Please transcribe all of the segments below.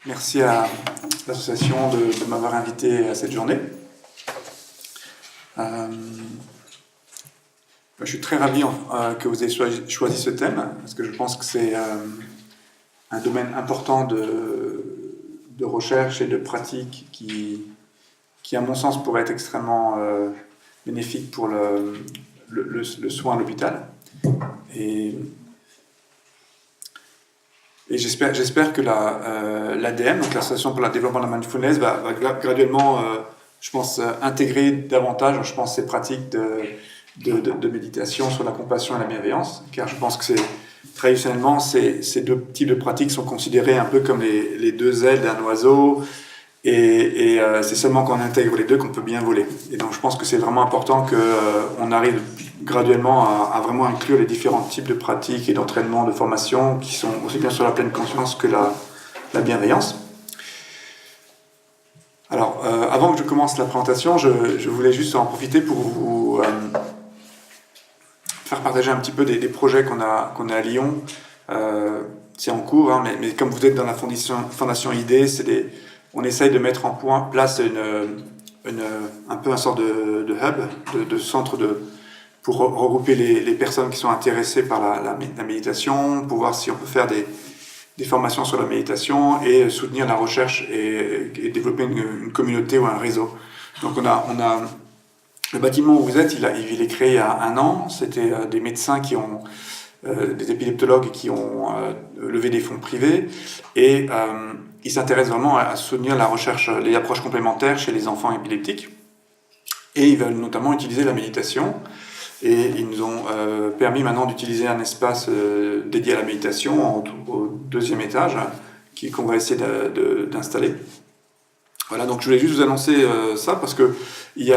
Merci à l'association de m'avoir invité à cette journée. Je suis très ravi que vous ayez choisi ce thème, parce que je pense que c'est un domaine important de recherche et de pratique qui, à mon sens, pourrait être extrêmement bénéfique pour le soin à l'hôpital. Et j'espère que l'ADM, donc l'Association pour le développement de la mindfulness, va graduellement, je pense, intégrer davantage, je pense, ces pratiques de méditation sur la compassion et la bienveillance, car je pense que traditionnellement, ces deux types de pratiques sont considérés un peu comme les deux ailes d'un oiseau, et c'est seulement quand on intègre les deux qu'on peut bien voler. Et donc je pense que c'est vraiment important qu'on arrive graduellement à vraiment inclure les différents types de pratiques et d'entraînement, de formation, qui sont aussi bien sur la pleine conscience que la bienveillance. Alors, avant que je commence la présentation, je voulais juste en profiter pour vous faire partager un petit peu des projets qu'on a à Lyon. C'est en cours, hein, mais comme vous êtes dans la fondation ID, on essaye de mettre en place un peu un sort de hub, de centre pour regrouper les personnes qui sont intéressées par la méditation, pour voir si on peut faire des formations sur la méditation et soutenir la recherche et développer une communauté ou un réseau. Donc on a le bâtiment où vous êtes, il est créé il y a 1 an. C'était des médecins des épileptologues qui ont levé des fonds privés et ils s'intéressent vraiment à soutenir la recherche, les approches complémentaires chez les enfants épileptiques. Et ils veulent notamment utiliser la méditation. Et ils nous ont permis maintenant d'utiliser un espace dédié à la méditation au 2e étage qu'on va essayer d'installer. Voilà, donc je voulais juste vous annoncer ça parce que ils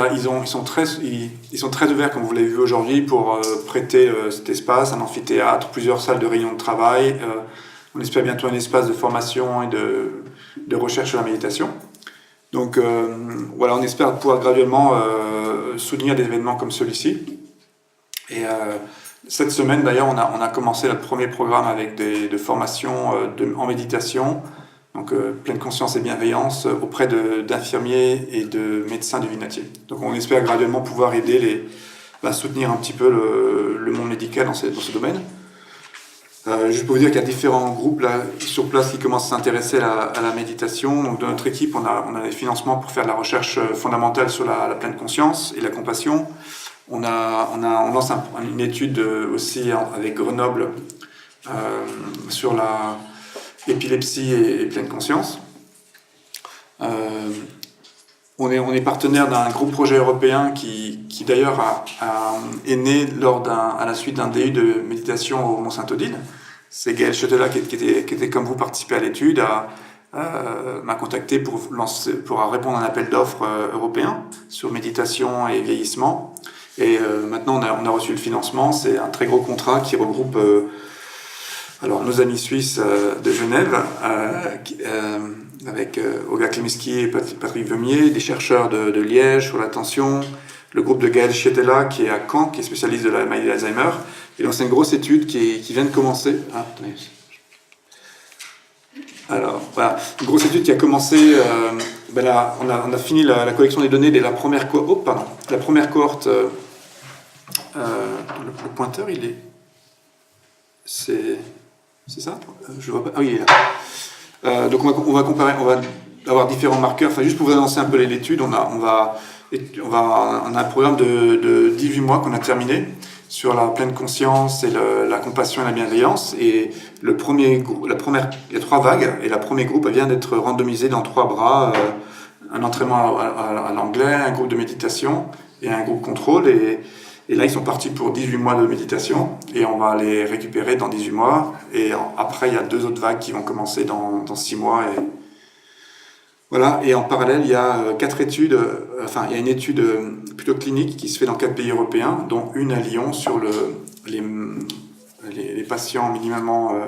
sont très ouverts, comme vous l'avez vu aujourd'hui, pour prêter cet espace, un amphithéâtre, plusieurs salles de réunion de travail. On espère bientôt un espace de formation et de recherche sur la méditation. Donc voilà, on espère pouvoir graduellement soutenir des événements comme celui-ci. Et cette semaine, d'ailleurs, on a commencé le premier programme avec de formations en méditation, donc pleine conscience et bienveillance, auprès d'infirmiers et de médecins du Vinatier. Donc on espère graduellement pouvoir aider soutenir un petit peu le monde médical dans ce domaine. Juste pour vous dire qu'il y a différents groupes là, sur place qui commencent à s'intéresser à la méditation. Donc dans notre équipe, on a des financements pour faire de la recherche fondamentale sur la pleine conscience et la compassion. On lance une étude aussi avec Grenoble sur la épilepsie et pleine conscience. On est partenaire d'un gros projet européen qui d'ailleurs est né à la suite d'un DU de méditation au Mont-Saint-Odile. C'est Gaël Chetela qui était comme vous participé à l'étude, m'a contacté pour répondre à un appel d'offres européen sur méditation et vieillissement. Et maintenant, on a reçu le financement. C'est un très gros contrat qui regroupe nos amis suisses de Genève, avec Olga Kliminski et Patrick Veumier, des chercheurs de Liège sur l'attention, le groupe de Gaël Chetela qui est à Caen, qui est spécialiste de la maladie d'Alzheimer. Et donc c'est une grosse étude qui vient de commencer. Alors voilà, une grosse étude qui a commencé. On a fini la collection des données de la première cohorte. La première cohorte. Le pointeur, c'est ça? Je vois pas. Ah oui, il est là. Donc on va comparer, on va avoir différents marqueurs. Enfin, juste pour vous annoncer un peu l'étude, on a un programme de 18 mois qu'on a terminé sur la pleine conscience et la compassion et la bienveillance. Et il y a 3 vagues, et la première groupe vient d'être randomisée dans 3 bras, un entraînement à l'anglais, un groupe de méditation et un groupe contrôle. Et là, ils sont partis pour 18 mois de méditation, et on va les récupérer dans 18 mois. Et après, il y a 2 autres vagues qui vont commencer dans 6 mois. Et voilà. Et en parallèle, il y a 4 études. Il y a une étude plutôt clinique qui se fait dans 4 pays européens, dont une à Lyon sur les patients minimalement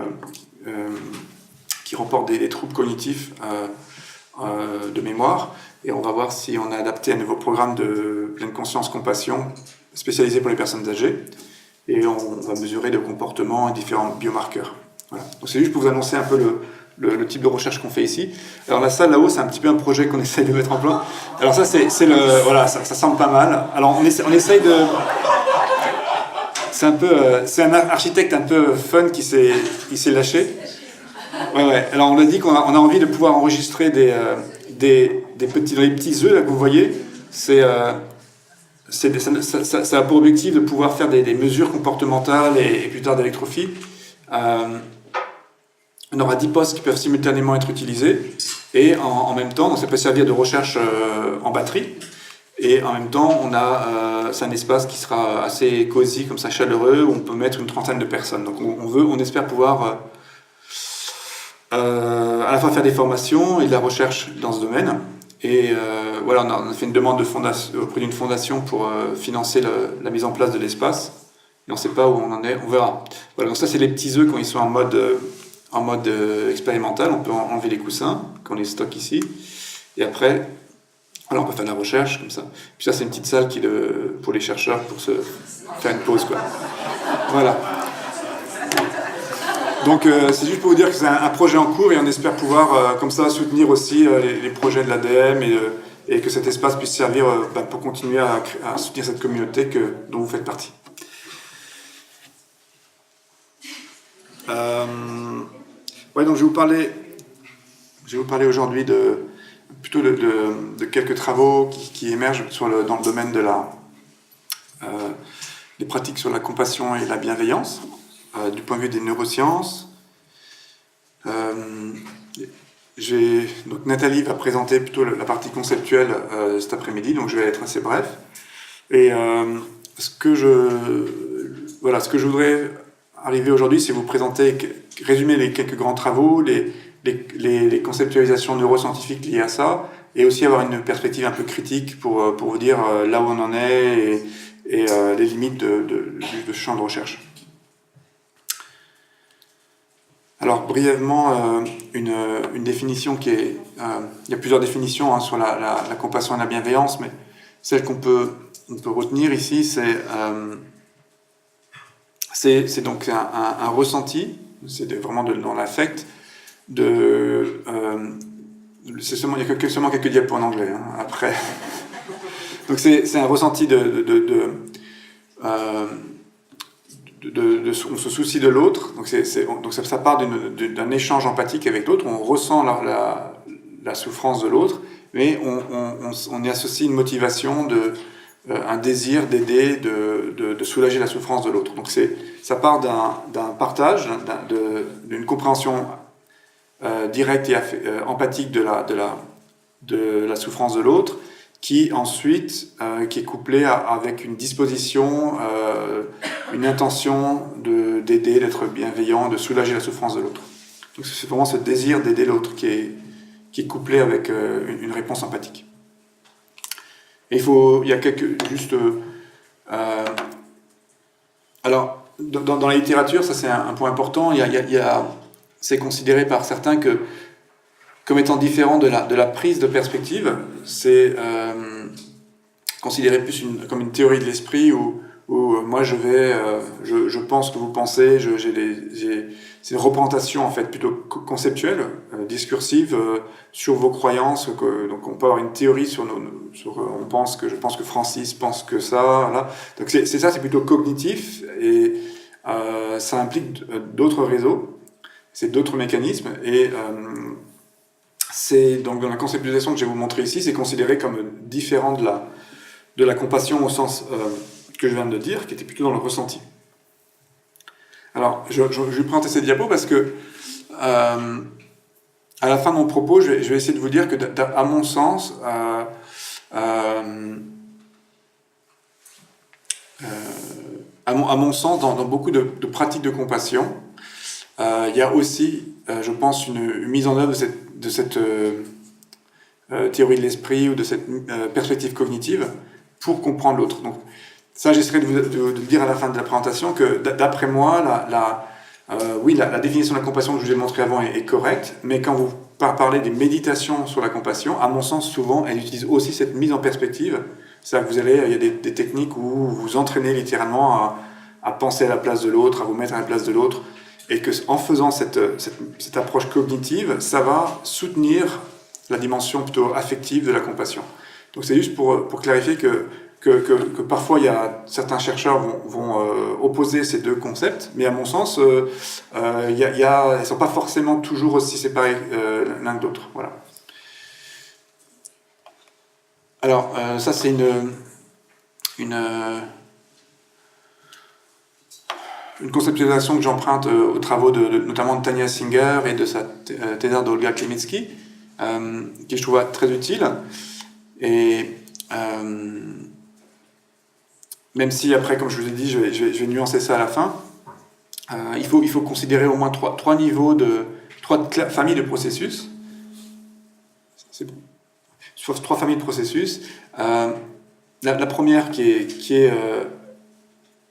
qui remportent des troubles cognitifs de mémoire. Et on va voir si on a adapté un nouveau programme de pleine conscience compassion spécialisé pour les personnes âgées, et on va mesurer le comportement et différents biomarqueurs. Voilà. Donc c'est juste pour vous annoncer un peu le type de recherche qu'on fait ici. Alors la salle là-haut, c'est un petit peu un projet qu'on essaye de mettre en place. Alors ça, voilà, ça semble pas mal. Alors on essaye de... C'est un architecte un peu fun qui s'est lâché. Ouais. Alors on a dit qu'on a envie de pouvoir enregistrer des petits œufs là, que vous voyez. Ça a pour objectif de pouvoir faire des mesures comportementales et plus tard d'électrophie. On aura 10 postes qui peuvent simultanément être utilisés et en même temps, donc ça peut servir de recherche en batterie. Et en même temps, c'est un espace qui sera assez cosy, comme ça, chaleureux, où on peut mettre une trentaine de personnes. Donc on espère pouvoir à la fois faire des formations et de la recherche dans ce domaine. Et voilà, on a fait une demande auprès d'une fondation pour financer la mise en place de l'espace. Et on ne sait pas où on en est, on verra. Voilà, donc ça c'est les petits œufs quand ils sont en mode expérimental. On peut enlever les coussins quand on les stocke ici. Et après, alors on peut faire de la recherche comme ça. Puis ça c'est une petite salle pour les chercheurs pour se faire une pause, quoi. Voilà. Donc c'est juste pour vous dire que c'est un projet en cours et on espère pouvoir comme ça soutenir aussi les projets de l'ADM et que cet espace puisse servir pour continuer à soutenir cette communauté dont vous faites partie. Ouais, donc je vais vous parler aujourd'hui plutôt de quelques travaux qui émergent dans le domaine des pratiques sur la compassion et la bienveillance. Du point de vue des neurosciences. Donc Nathalie va présenter plutôt la partie conceptuelle cet après-midi, donc je vais être assez bref. Et ce que je voudrais arriver aujourd'hui, c'est vous résumer les quelques grands travaux, les conceptualisations neuroscientifiques liées à ça, et aussi avoir une perspective un peu critique pour vous dire là où on en est et les limites de ce champ de recherche. Alors brièvement, une définition il y a plusieurs définitions sur la compassion et la bienveillance, mais celle qu'on peut retenir ici, c'est donc un ressenti, c'est vraiment dans l'affect, il y a seulement quelques diapos en anglais, hein, après. Donc c'est un ressenti on se soucie de l'autre, donc ça part d'un échange empathique avec l'autre, on ressent la souffrance de l'autre, mais on y associe une motivation, un désir d'aider, de soulager la souffrance de l'autre. Donc ça part d'un partage, d'une compréhension directe et empathique de la souffrance de l'autre, qui ensuite qui est couplé avec une disposition, une intention d'aider, d'être bienveillant, de soulager la souffrance de l'autre. Donc c'est vraiment ce désir d'aider l'autre qui est couplé avec une réponse empathique. Et il y a alors dans la littérature, ça c'est un point important. C'est considéré par certains comme étant différent de la prise de perspective. C'est considéré plus comme une théorie de l'esprit où moi je pense que vous pensez, c'est une représentation en fait plutôt conceptuelle, discursive sur vos croyances. Donc on peut avoir une théorie je pense que Francis pense que ça. Voilà. Donc c'est plutôt cognitif et ça implique d'autres réseaux, c'est d'autres mécanismes et c'est donc dans la conceptualisation que je vais vous montrer ici, c'est considéré comme différent de la compassion au sens que je viens de dire, qui était plutôt dans le ressenti. Alors, je vais présenter cette diapo parce que à la fin de mon propos, je vais essayer de vous dire que, à mon sens, dans beaucoup de pratiques de compassion, il y a aussi, je pense, une mise en œuvre de cette théorie de l'esprit ou de cette perspective cognitive pour comprendre l'autre. Donc, ça, j'essaierai de dire à la fin de la présentation que, d'après moi, la définition de la compassion que je vous ai montrée avant est correcte, mais quand vous parlez des méditations sur la compassion, à mon sens, souvent, elles utilisent aussi cette mise en perspective. C'est-à-dire que il y a des techniques où vous vous entraînez littéralement à penser à la place de l'autre, à vous mettre à la place de l'autre. et que en faisant cette approche cognitive, ça va soutenir la dimension plutôt affective de la compassion. Donc c'est juste pour clarifier que parfois certains chercheurs vont opposer ces deux concepts, mais à mon sens, ils ne sont pas forcément toujours aussi séparés l'un de l'autre. Voilà. Alors, ça c'est une conceptualisation que j'emprunte aux travaux notamment de Tania Singer et de sa thésard d'Olga Klemetsky, qui je trouve très utile. Et même si après, comme je vous ai dit, je vais nuancer ça à la fin, il faut considérer au moins trois familles de processus. C'est bon. Sur 3 familles de processus. La première qui est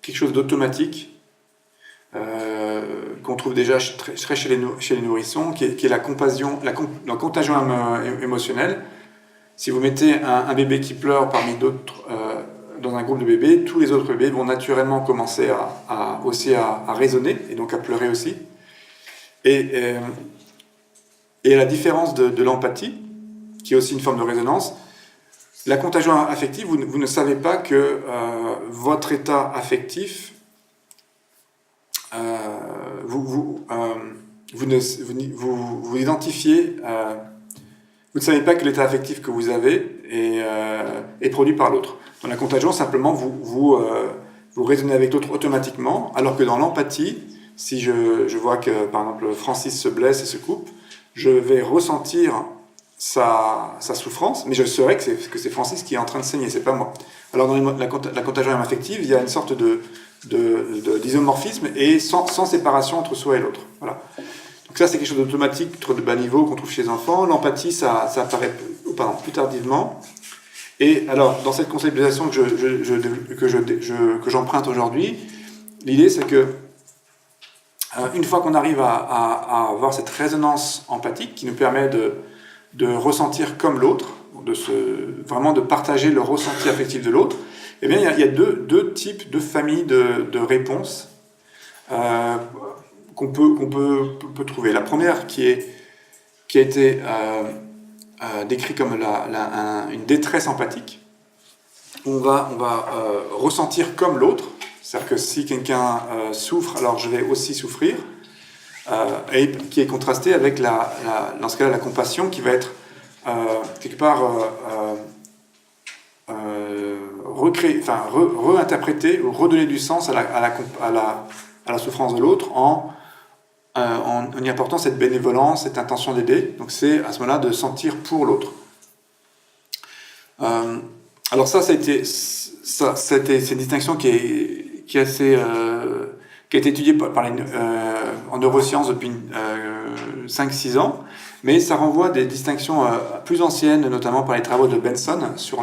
quelque chose d'automatique, qu'on trouve déjà très chez les nourrissons, qui est la contagion émotionnelle. Si vous mettez un bébé qui pleure parmi d'autres dans un groupe de bébés, tous les autres bébés vont naturellement commencer à raisonner et donc à pleurer aussi. Et à la différence de l'empathie, qui est aussi une forme de résonance, la contagion affective, vous ne savez pas que votre état affectif, vous identifiez, vous ne savez pas que l'état affectif que vous avez est produit par l'autre. Dans la contagion, simplement, vous raisonnez avec l'autre automatiquement, alors que dans l'empathie, si je vois que, par exemple, Francis se blesse et se coupe, je vais ressentir sa souffrance, mais je saurais que c'est Francis qui est en train de saigner, c'est pas moi. Alors dans la contagion affective, il y a une sorte d'isomorphisme et sans séparation entre soi et l'autre. Voilà. Donc ça, c'est quelque chose d'automatique, de bas niveau qu'on trouve chez les enfants. L'empathie, ça apparaît plus tardivement. Et alors, dans cette conceptualisation que j'emprunte aujourd'hui, l'idée, c'est que une fois qu'on arrive à avoir cette résonance empathique qui nous permet de ressentir comme l'autre, vraiment de partager le ressenti affectif de l'autre, eh bien, il y a deux familles de réponses qu'on peut trouver. La première qui a été décrite comme une détresse empathique. On va ressentir comme l'autre, c'est-à-dire que si quelqu'un souffre, alors je vais aussi souffrir, et qui est contrasté avec dans ce cas-là, la compassion qui va être quelque part réinterpréter ou redonner du sens à la souffrance de l'autre en y apportant cette bénévolence, cette intention d'aider. Donc c'est à ce moment-là de sentir pour l'autre. Alors ça a été une distinction qui a été étudiée en neurosciences depuis 5-6 ans, mais ça renvoie à des distinctions plus anciennes, notamment par les travaux de Benson sur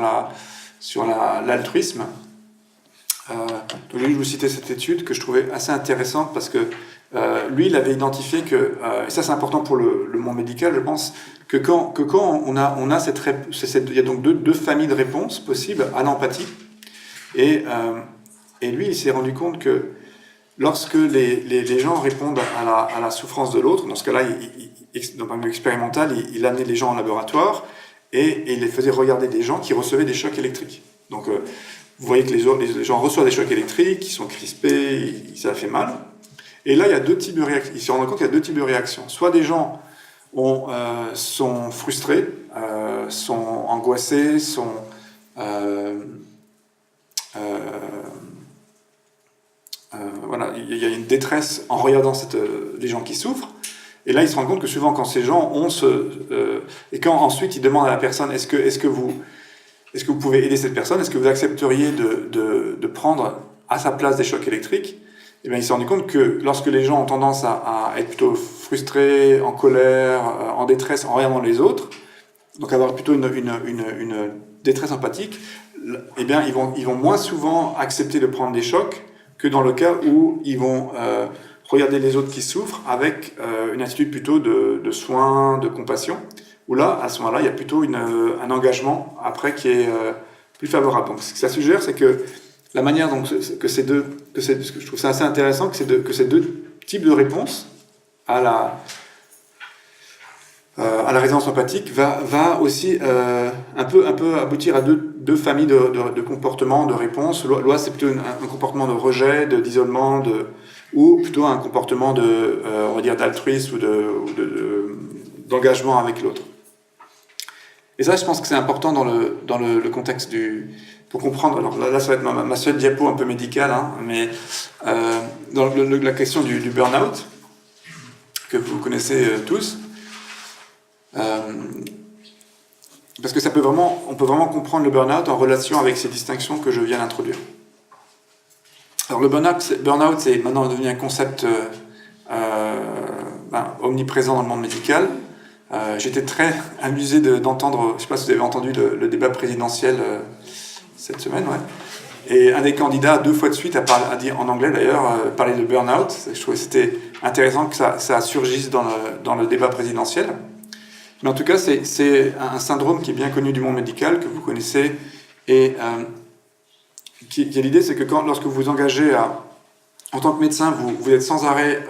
l'altruisme. Donc, je vais vous citer cette étude que je trouvais assez intéressante parce que lui, il avait identifié que, et ça c'est important pour le monde médical, je pense, que quand on a il y a donc deux familles de réponses possibles à l'empathie, et lui, il s'est rendu compte que lorsque les gens répondent à la souffrance de l'autre, dans ce cas-là, d'un point de vue expérimental, il amenait les gens en laboratoire et il les faisait regarder des gens qui recevaient des chocs électriques. Donc, vous voyez que les gens reçoivent des chocs électriques, ils sont crispés, ça fait mal. Et là, il y a 2 types de réactions. Il s'est rendu compte qu'il y a 2 types de réactions. Soit des gens sont frustrés, sont angoissés, voilà, il y a une détresse en regardant les gens qui souffrent. Et là, il se rend compte que souvent, quand ces gens et quand ensuite ils demandent à la personne, est-ce que vous pouvez aider cette personne, est-ce que vous accepteriez de prendre à sa place des chocs électriques, et bien, il s'est rendu compte que lorsque les gens ont tendance à être plutôt frustrés, en colère, en détresse, en regardant les autres, donc avoir plutôt une détresse empathique, eh bien, ils vont moins souvent accepter de prendre des chocs que dans le cas où ils vont regarder les autres qui souffrent avec une attitude plutôt de soin, de compassion, où là, à ce moment-là, il y a plutôt un engagement après qui est plus favorable. Donc, ce que ça suggère, c'est que la manière dont ce que je trouve ça assez intéressant, que ces deux types type de réponse à la résonance empathique va aussi un peu aboutir à deux familles de comportements, de réponses. L'OA, c'est plutôt un comportement de rejet, d'isolement, ou plutôt un comportement on va dire, d'altruisme ou d'engagement avec l'autre. Et ça, je pense que c'est important dans le contexte pour comprendre. Alors là, ça va être ma seule diapo un peu médicale, hein, mais dans la question du burn-out, que vous connaissez tous, parce que on peut vraiment comprendre le burn-out en relation avec ces distinctions que je viens d'introduire. Alors le burn-out, c'est maintenant devenu un concept omniprésent dans le monde médical. J'étais très amusé d'entendre, je ne sais pas si vous avez entendu le débat présidentiel cette semaine, ouais. Et un des candidats, 2 fois de suite, a dit en anglais d'ailleurs, parler de burn-out. Je trouvais que c'était intéressant que ça surgisse dans le débat présidentiel. Mais en tout cas, c'est un syndrome qui est bien connu du monde médical, que vous connaissez, et qui est l'idée, c'est que lorsque vous vous engagez en tant que médecin, vous êtes sans arrêt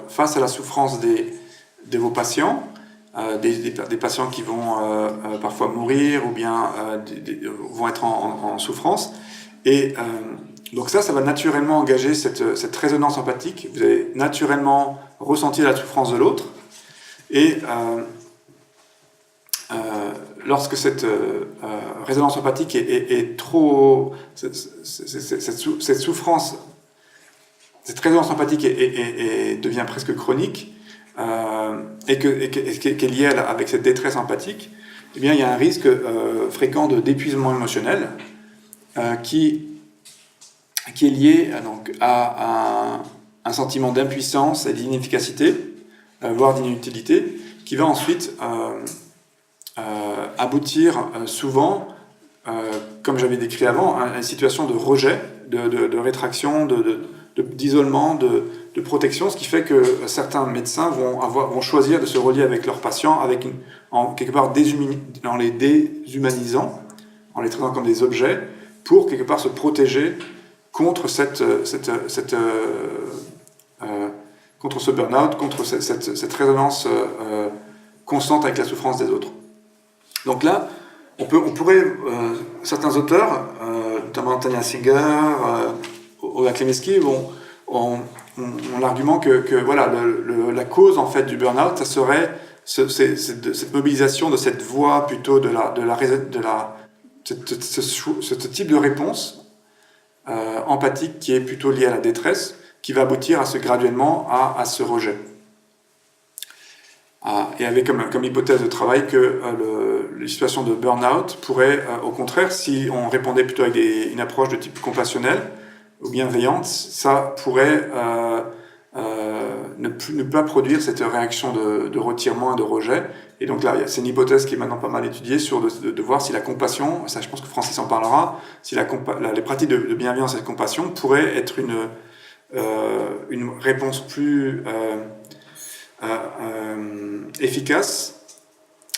face à la souffrance de vos patients, des patients qui vont parfois mourir ou bien vont être en souffrance. Et donc ça va naturellement engager cette résonance empathique. Vous allez naturellement ressentir la souffrance de l'autre. Et lorsque cette résonance empathique est trop... Cette souffrance, cette résonance empathique devient presque chronique, et qui est liée avec cette détresse empathique, eh bien, il y a un risque fréquent d'épuisement émotionnel qui est lié donc, à un sentiment d'impuissance et d'inefficacité, voire d'inutilité, qui va ensuite aboutir souvent, comme j'avais décrit avant, à une situation de rejet, de rétraction, d'isolement, de protection, ce qui fait que certains médecins vont choisir de se relier avec leurs patients quelque part en les déshumanisant, en les traitant comme des objets, pour quelque part se protéger contre contre ce burn-out, contre cette résonance constante avec la souffrance des autres. Donc là, on pourrait, certains auteurs, notamment Tania Singer, Ola Klemeski, ont l'argument que voilà, la cause en fait du burn-out, ça serait cette mobilisation de cette voie plutôt ce type de réponse empathique qui est plutôt liée à la détresse, qui va aboutir graduellement à ce rejet. Et avec comme hypothèse de travail que les situations de burn-out pourraient, au contraire, si on répondait plutôt avec une approche de type compassionnel ou bienveillante, ça pourrait ne pas produire cette réaction de retirement et de rejet. Et donc là, c'est une hypothèse qui est maintenant pas mal étudiée sur de voir si la compassion, ça je pense que Francis en parlera, si les pratiques de bienveillance et de compassion pourraient être une réponse plus efficace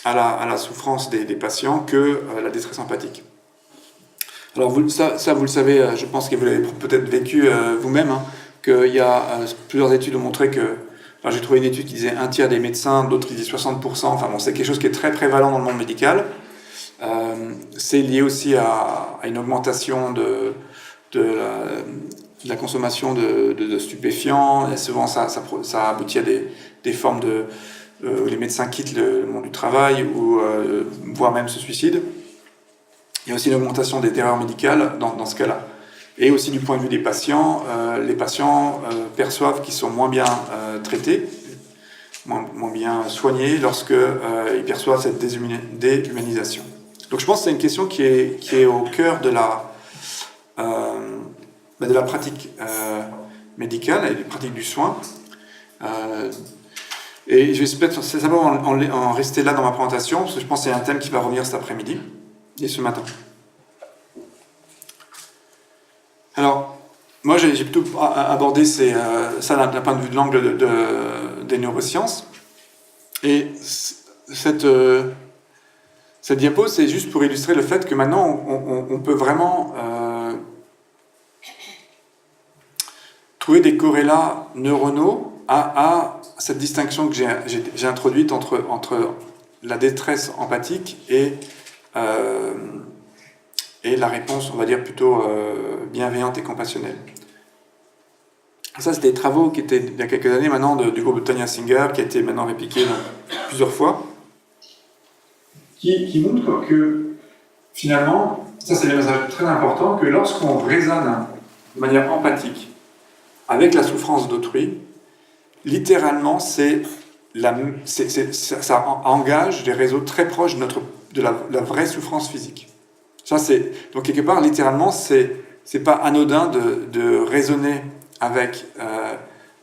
à la souffrance des patients que la détresse empathique. Alors vous le savez, je pense que vous l'avez peut-être vécu vous-même, hein, qu'il y a plusieurs études ont montré que, enfin, j'ai trouvé une étude qui disait 1/3 des médecins, d'autres qui disent 60%, enfin bon, c'est quelque chose qui est très prévalent dans le monde médical. C'est lié aussi à une augmentation de la consommation de stupéfiants, et souvent ça aboutit à des formes où les médecins quittent le monde du travail ou voire même se suicident. Il y a aussi une augmentation des erreurs médicales dans ce cas-là. Et aussi du point de vue des patients, les patients perçoivent qu'ils sont moins bien traités, moins bien soignés lorsqu'ils perçoivent cette déshumanisation. Donc je pense que c'est une question qui est au cœur de la pratique médicale et des pratiques du soin. Et je vais peut-être simplement en rester là dans ma présentation, parce que je pense que c'est un thème qui va revenir cet après-midi et ce matin. Alors, moi j'ai plutôt abordé ça d'un point de vue de l'angle des neurosciences. Et cette diapo, c'est juste pour illustrer le fait que maintenant on peut vraiment trouver des corrélats neuronaux à cette distinction que j'ai introduite entre la détresse empathique et la réponse, on va dire, plutôt bienveillante et compassionnelle. Ça, c'était des travaux qui étaient il y a quelques années maintenant du groupe de Tanya Singer, qui a été maintenant répliqué plusieurs fois, qui montre que finalement, ça c'est un message très important, que lorsqu'on raisonne de manière empathique avec la souffrance d'autrui, littéralement, ça engage des réseaux très proches de la vraie souffrance physique. Donc quelque part, littéralement, c'est pas anodin de raisonner avec,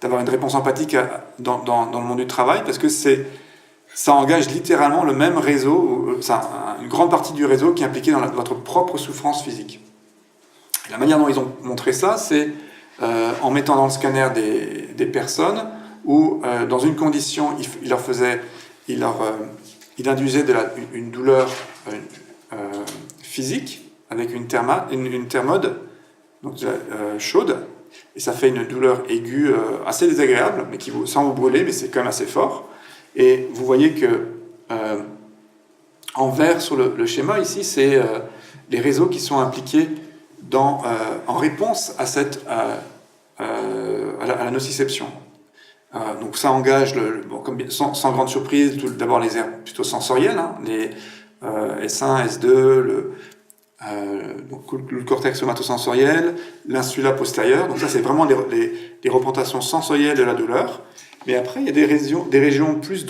d'avoir une réponse empathique dans le monde du travail, parce que ça engage littéralement le même réseau, une grande partie du réseau qui est impliqué dans votre propre souffrance physique. Et la manière dont ils ont montré ça, c'est en mettant dans le scanner des personnes où, dans une condition, il induisait une douleur physique avec une thermode donc, chaude, et ça fait une douleur aiguë assez désagréable, mais sans vous brûler, mais c'est quand même assez fort. Et vous voyez que en vert sur le schéma ici, c'est les réseaux qui sont impliqués en réponse à la nociception. Donc ça engage, sans grande surprise, d'abord les aires plutôt sensorielles, hein, les S1, S2, donc le cortex somatosensoriel, l'insula postérieure. Donc ça, c'est vraiment les représentations sensorielles de la douleur. Mais après, il y a des régions plus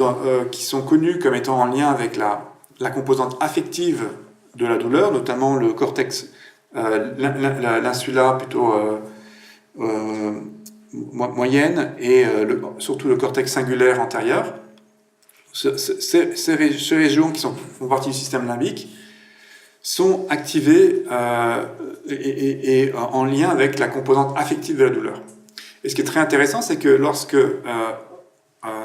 qui sont connues comme étant en lien avec la composante affective de la douleur, notamment le cortex, l'insula plutôt moyenne et surtout le cortex singulaire antérieur. Ces régions qui font partie du système limbique sont activées et en lien avec la composante affective de la douleur. Et ce qui est très intéressant, c'est que lorsque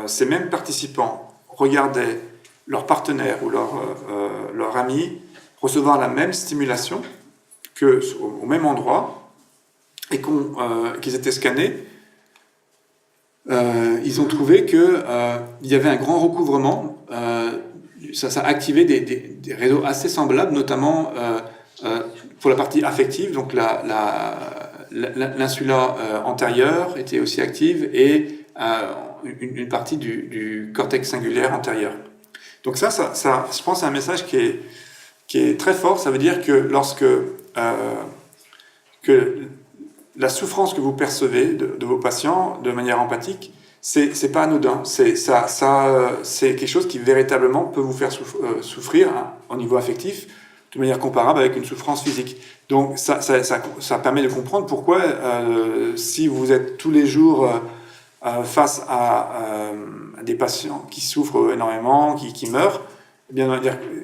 ces mêmes participants regardaient leur partenaire ou leur ami recevoir la même stimulation au même endroit et qu'ils étaient scannés, ils ont trouvé qu'il y avait un grand recouvrement. Ça activait des réseaux assez semblables, notamment pour la partie affective, donc l'insula antérieure était aussi active et une partie du cortex singulaire antérieur. Donc ça, je pense, c'est un message qui est très fort. Ça veut dire que que la souffrance que vous percevez de vos patients de manière empathique, c'est pas anodin. C'est quelque chose qui véritablement peut vous faire souffrir au niveau affectif de manière comparable avec une souffrance physique. Donc ça permet de comprendre pourquoi si vous êtes tous les jours face à des patients qui souffrent énormément, qui meurent, eh bien,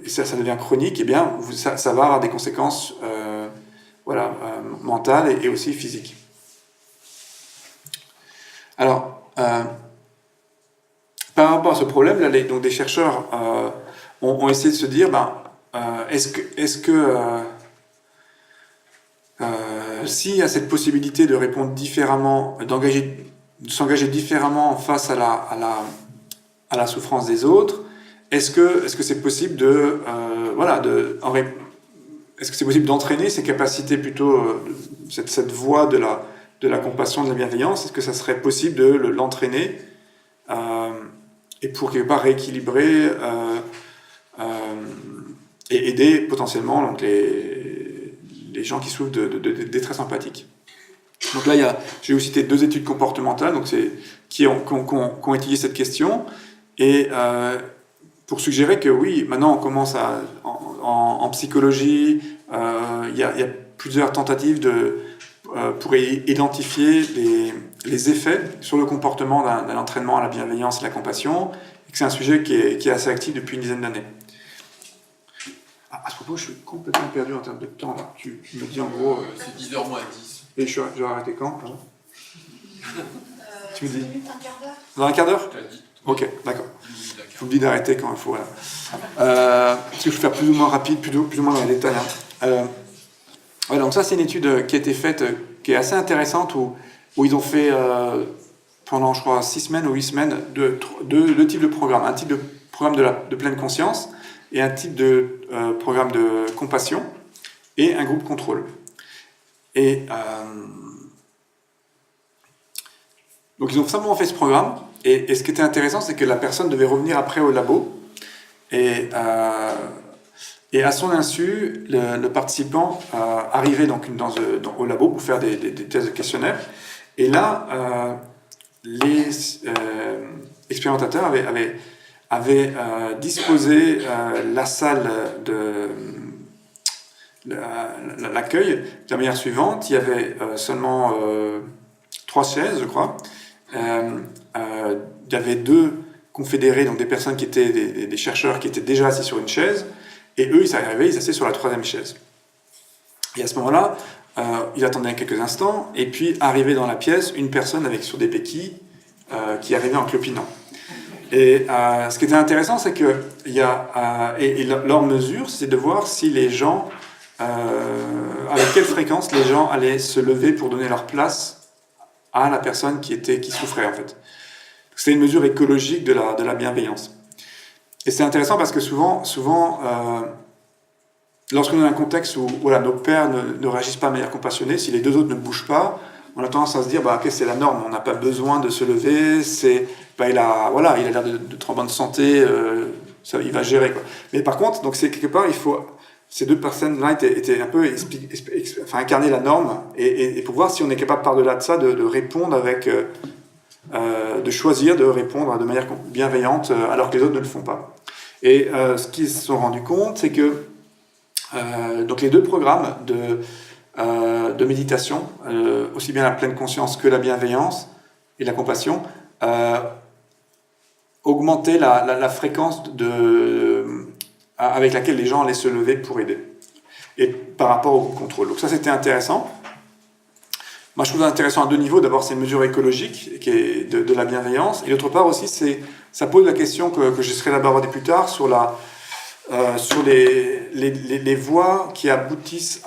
ça devient chronique, et bien ça va avoir des conséquences mentales et aussi physiques. Alors, par rapport à ce problème, là, donc des chercheurs ont essayé de se dire, est-ce que s'il y a cette possibilité de répondre différemment, de s'engager différemment face à la souffrance des autres, est-ce que c'est possible est-ce que c'est possible d'entraîner ces capacités plutôt, cette voie de la compassion, de la bienveillance, est-ce que ça serait possible de l'entraîner et pour quelque part rééquilibrer et aider potentiellement donc les gens qui souffrent de détresse empathique. Donc là, j'ai aussi cité 2 études comportementales donc qui ont étudié cette question et pour suggérer que oui, maintenant on commence en psychologie, il y a plusieurs tentatives pour identifier les effets sur le comportement d'un entraînement à la bienveillance et à la compassion, et que c'est un sujet qui est assez actif depuis une dizaine d'années. À ce propos, je suis complètement perdu en termes de temps. Là. Tu me dis en gros... c'est 10h moins 10. Et je vais arrêter quand tu me dis 10 minutes, un quart d'heure. Dans un quart d'heure ? Ok, d'accord. Je vous dis d'arrêter quand il faut. Voilà. Parce que je vais faire plus ou moins rapide, plus ou moins dans les détails. Voilà, donc ça, c'est une étude qui a été faite, qui est assez intéressante, où ils ont fait pendant, je crois, 6 semaines ou 8 semaines, deux types de programmes. Un type de programme de pleine conscience et un type de programme de compassion et un groupe contrôle. Et donc ils ont simplement fait ce programme et ce qui était intéressant, c'est que la personne devait revenir après au labo et à son insu, le participant arrivait donc au labo pour faire des tests de questionnaire. Et là, les expérimentateurs avaient disposé la salle de l'accueil de la manière suivante. Il y avait seulement 3 chaises, je crois. Il y avait 2 confédérés, donc des personnes qui étaient des chercheurs qui étaient déjà assis sur une chaise. Et eux, ils arrivaient, ils s'asseyaient sur la 3e chaise. Et à ce moment-là, ils attendaient quelques instants, et puis arrivait dans la pièce une personne sur des béquilles qui arrivait en clopinant. Et ce qui était intéressant, c'est que leur mesure, c'est de voir si les gens, avec quelle fréquence les gens allaient se lever pour donner leur place à la personne qui souffrait en fait. C'était une mesure écologique de la bienveillance. Et c'est intéressant parce que souvent lorsqu'on est dans un contexte où nos pères ne réagissent pas de manière compassionnée, si les 2 autres ne bougent pas, on a tendance à se dire ok, c'est la norme, on n'a pas besoin de se lever, il a l'air d'être en bonne santé, il va gérer quoi. Mais par contre, donc c'est quelque part, ces 2 personnes-là étaient un peu incarner la norme et pour voir si on est capable par-delà de ça de répondre avec de choisir de répondre de manière bienveillante alors que les autres ne le font pas. Et ce qu'ils se sont rendus compte, c'est que donc les 2 programmes de méditation, aussi bien la pleine conscience que la bienveillance et la compassion, augmentaient la fréquence avec laquelle les gens allaient se lever pour aider, et par rapport au groupe contrôle. Donc ça, c'était intéressant. Moi, je trouve ça intéressant à 2 niveaux. D'abord, c'est une mesure écologique qui est de la bienveillance, et d'autre part aussi, ça pose la question que j'essaierai d'aborder plus tard sur les voies qui aboutissent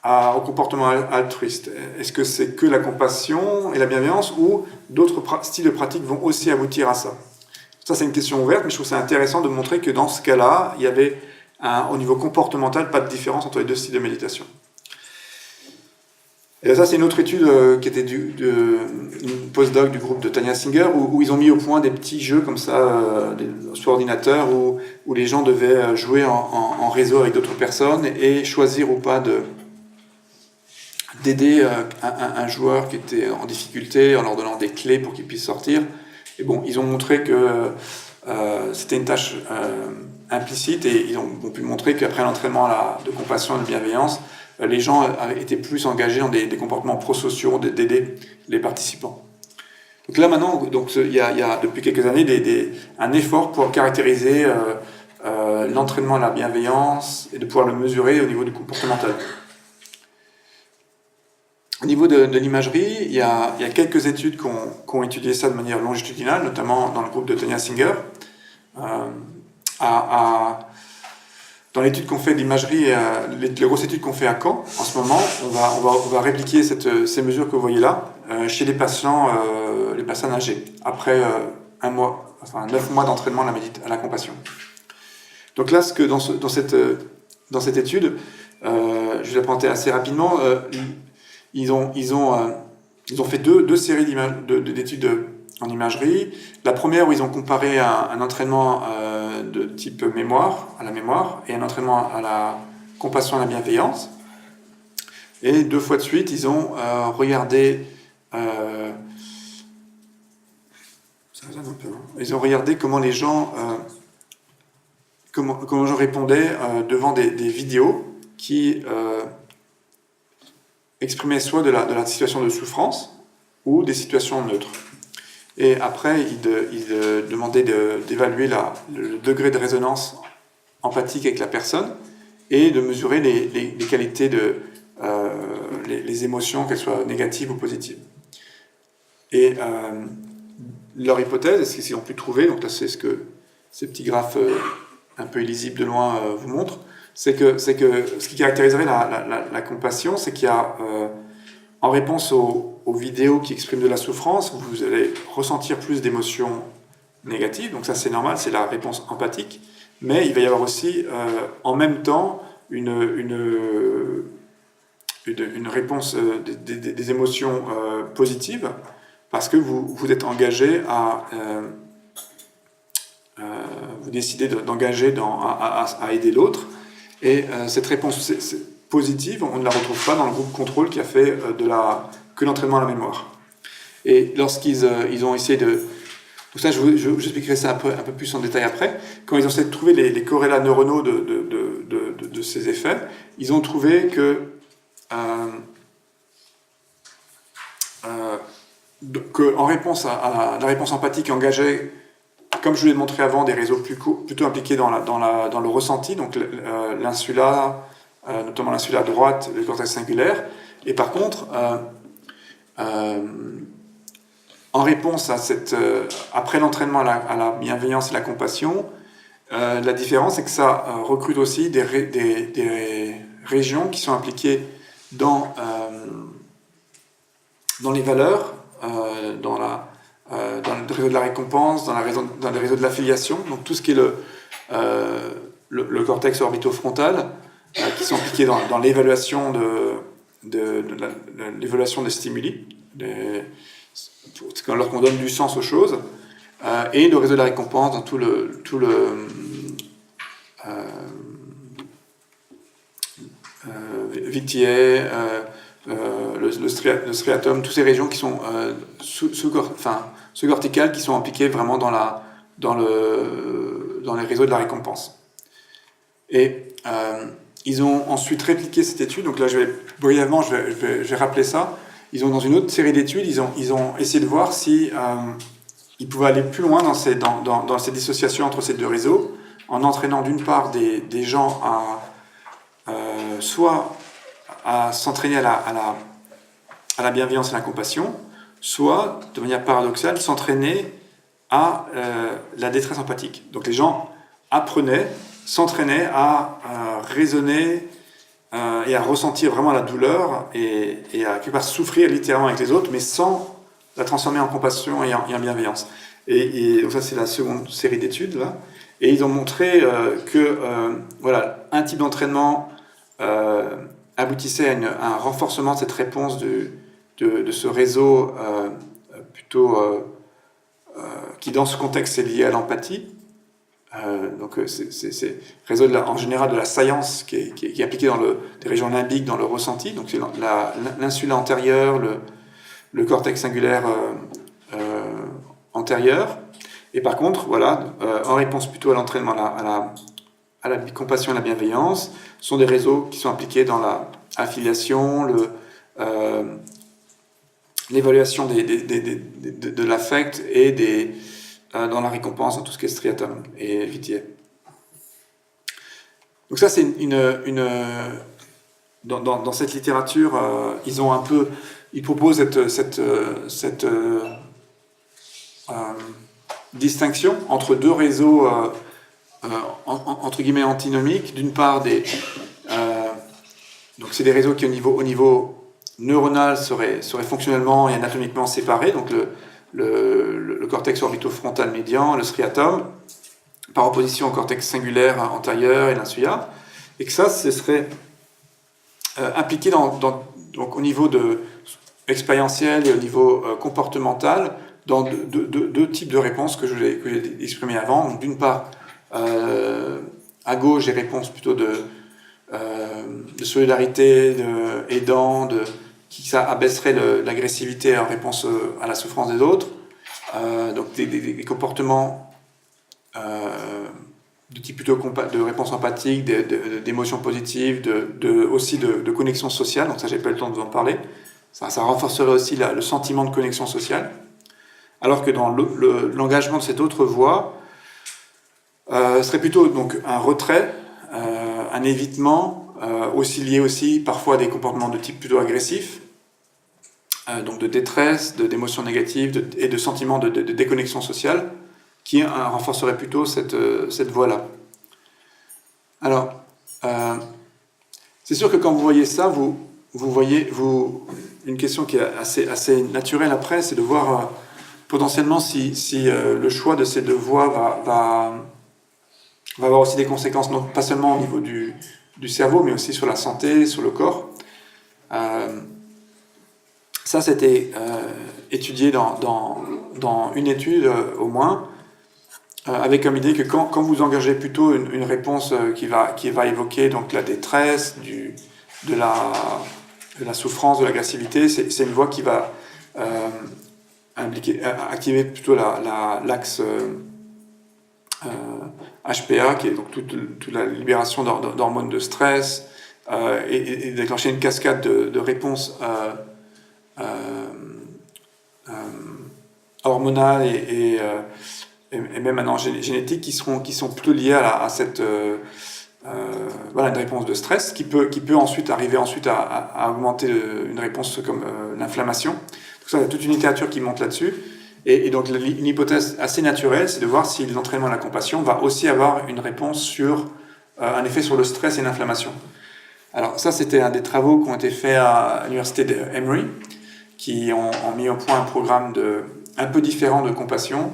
au comportement altruiste. Est-ce que c'est que la compassion et la bienveillance ou d'autres styles de pratique vont aussi aboutir à ça? Ça, c'est une question ouverte, mais je trouve ça intéressant de montrer que dans ce cas-là, il y avait au niveau comportemental pas de différence entre les 2 styles de méditation. Et ça, c'est une autre étude qui était une postdoc du groupe de Tanya Singer, où ils ont mis au point des petits jeux comme ça sur ordinateur, où les gens devaient jouer en réseau avec d'autres personnes et choisir ou pas d'aider un joueur qui était en difficulté en leur donnant des clés pour qu'il puisse sortir. Et bon, ils ont montré que c'était une tâche implicite, et ils ont pu montrer qu'après l'entraînement de compassion et de bienveillance, les gens étaient plus engagés dans des comportements prosociaux, d'aider les participants. Donc là maintenant, il y a depuis quelques années un effort pour caractériser l'entraînement à la bienveillance et de pouvoir le mesurer au niveau du comportemental. Au niveau de l'imagerie, il y a quelques études qui ont étudié ça de manière longitudinale, notamment dans le groupe de Tanya Singer. Dans l'étude qu'on fait d'imagerie, les grosses études qu'on fait à Caen, en ce moment, on va répliquer ces mesures que vous voyez là chez les patients, les personnes âgées, après 9 mois d'entraînement à la compassion. Donc là, dans cette étude, je vais la présenter assez rapidement. Ils ont fait deux séries d'études en imagerie. La première où ils ont comparé un entraînement de type à la mémoire et un entraînement à la compassion et à la bienveillance. Et 2 fois de suite, ils ont regardé comment les gens répondaient devant des vidéos qui exprimaient soit de la situation de souffrance ou des situations neutres. Et après, il demandait d'évaluer le degré de résonance empathique avec la personne et de mesurer les qualités les émotions, qu'elles soient négatives ou positives. Et leur hypothèse, et ce qu'ils ont pu trouver, donc là c'est ce que ces petits graphes un peu illisibles de loin vous montrent, c'est que ce qui caractériserait la compassion, c'est qu'il y a, en réponse aux aux vidéos qui expriment de la souffrance, vous allez ressentir plus d'émotions négatives, donc ça c'est normal, c'est la réponse empathique, mais il va y avoir aussi en même temps une réponse des émotions positives, parce que vous êtes engagé vous décidez d'engager à aider l'autre, et cette réponse positive, on ne la retrouve pas dans le groupe contrôle qui a fait que l'entraînement à la mémoire. Et lorsqu'ils ont essayé de... Donc ça, j'expliquerai ça un peu plus en détail après. Quand ils ont essayé de trouver les corrélats neuronaux de ces effets, ils ont trouvé que en réponse à la réponse empathique engagée, comme je vous l'ai montré avant, des réseaux plutôt impliqués dans le ressenti, donc l'insula, notamment l'insula droite, le cortex singulaire. Et par contre, en réponse à après l'entraînement à la bienveillance et la compassion, la différence c'est que ça recrute aussi des régions qui sont impliquées dans les valeurs, dans le réseau de la récompense, dans les réseaux de l'affiliation, donc tout ce qui est le cortex orbitofrontal, qui sont impliqués dans l'évaluation l'évaluation des stimuli, lorsqu'on donne du sens aux choses, et le réseau de la récompense dans tout le VTA, le striatum, toutes ces régions qui sont sous-corticales, qui sont impliquées vraiment dans les réseaux de la récompense. Et ils ont ensuite répliqué cette étude, donc là brièvement je vais rappeler ça. Ils ont, dans une autre série d'études, ils ont essayé de voir si ils pouvaient aller plus loin dans ces dissociations entre ces deux réseaux, en entraînant d'une part des gens soit à s'entraîner à la bienveillance et à la compassion, soit, de manière paradoxale, s'entraîner à la détresse empathique. Donc les gens s'entraînaient à raisonner et à ressentir vraiment la douleur et à quelque part souffrir littéralement avec les autres, mais sans la transformer en compassion et en bienveillance. Et donc ça, c'est la seconde série d'études, là. Et ils ont montré que un type d'entraînement aboutissait à un renforcement de cette réponse de ce réseau qui, dans ce contexte, est lié à l'empathie. Donc c'est réseau en général de la science qui est appliqué dans des régions limbiques, dans le ressenti. Donc c'est l'insula antérieure, le cortex singulaire antérieur. Et par contre, en réponse plutôt à l'entraînement à la compassion et à la bienveillance, sont des réseaux qui sont impliqués dans l'affiliation, l'évaluation de l'affect et dans la récompense, dans tout ce qui est striatum et VTA. Donc ça, c'est dans cette littérature, ils proposent cette distinction entre deux réseaux entre guillemets antinomiques. D'une part, donc c'est des réseaux qui au niveau neuronal seraient fonctionnellement et anatomiquement séparés. Donc le cortex orbitofrontal médian, le striatum, par opposition au cortex singulaire antérieur et l'insula, et que ça, ce serait impliqué donc au niveau expérientiel et au niveau comportemental dans deux types de réponses que j'ai exprimées avant. Donc, d'une part, à gauche, des réponses plutôt de solidarité, aidant, qui ça abaisserait l'agressivité en réponse à la souffrance des autres. Donc des comportements de type plutôt de réponse empathique, d'émotions positives, aussi de connexion sociale. Donc ça, j'ai pas eu le temps de vous en parler. Ça renforcerait aussi le sentiment de connexion sociale. Alors que dans l'engagement de cette autre voie, serait plutôt donc un retrait, un évitement, aussi lié aussi parfois à des comportements de type plutôt agressif, donc de détresse, d'émotions négatives et de sentiments de déconnexion sociale, qui renforcerait plutôt cette voie-là. Alors, c'est sûr que quand vous voyez ça, vous voyez, une question qui est assez naturelle après, c'est de voir potentiellement si le choix de ces deux voies va avoir aussi des conséquences, non pas seulement au niveau du cerveau, mais aussi sur la santé, sur le corps. Ça, c'était étudié dans une étude au moins, avec comme idée que quand vous engagez plutôt une réponse qui va évoquer donc la détresse, de la souffrance, de l'agressivité, c'est une voie qui va activer plutôt l'axe HPA, qui est donc toute la libération d'hormones de stress, et déclencher une cascade de réponses hormonales et même maintenant génétiques qui sont plutôt liées à cette voilà, une réponse de stress qui peut ensuite arriver à augmenter une réponse comme l'inflammation. Donc ça, il y a toute une littérature qui monte là-dessus. Et donc une hypothèse assez naturelle, c'est de voir si l'entraînement à la compassion va aussi avoir une réponse sur un effet sur le stress et l'inflammation. Alors ça, c'était un des travaux qui ont été faits à l'université d'Emory, qui ont mis au point un programme un peu différent de compassion.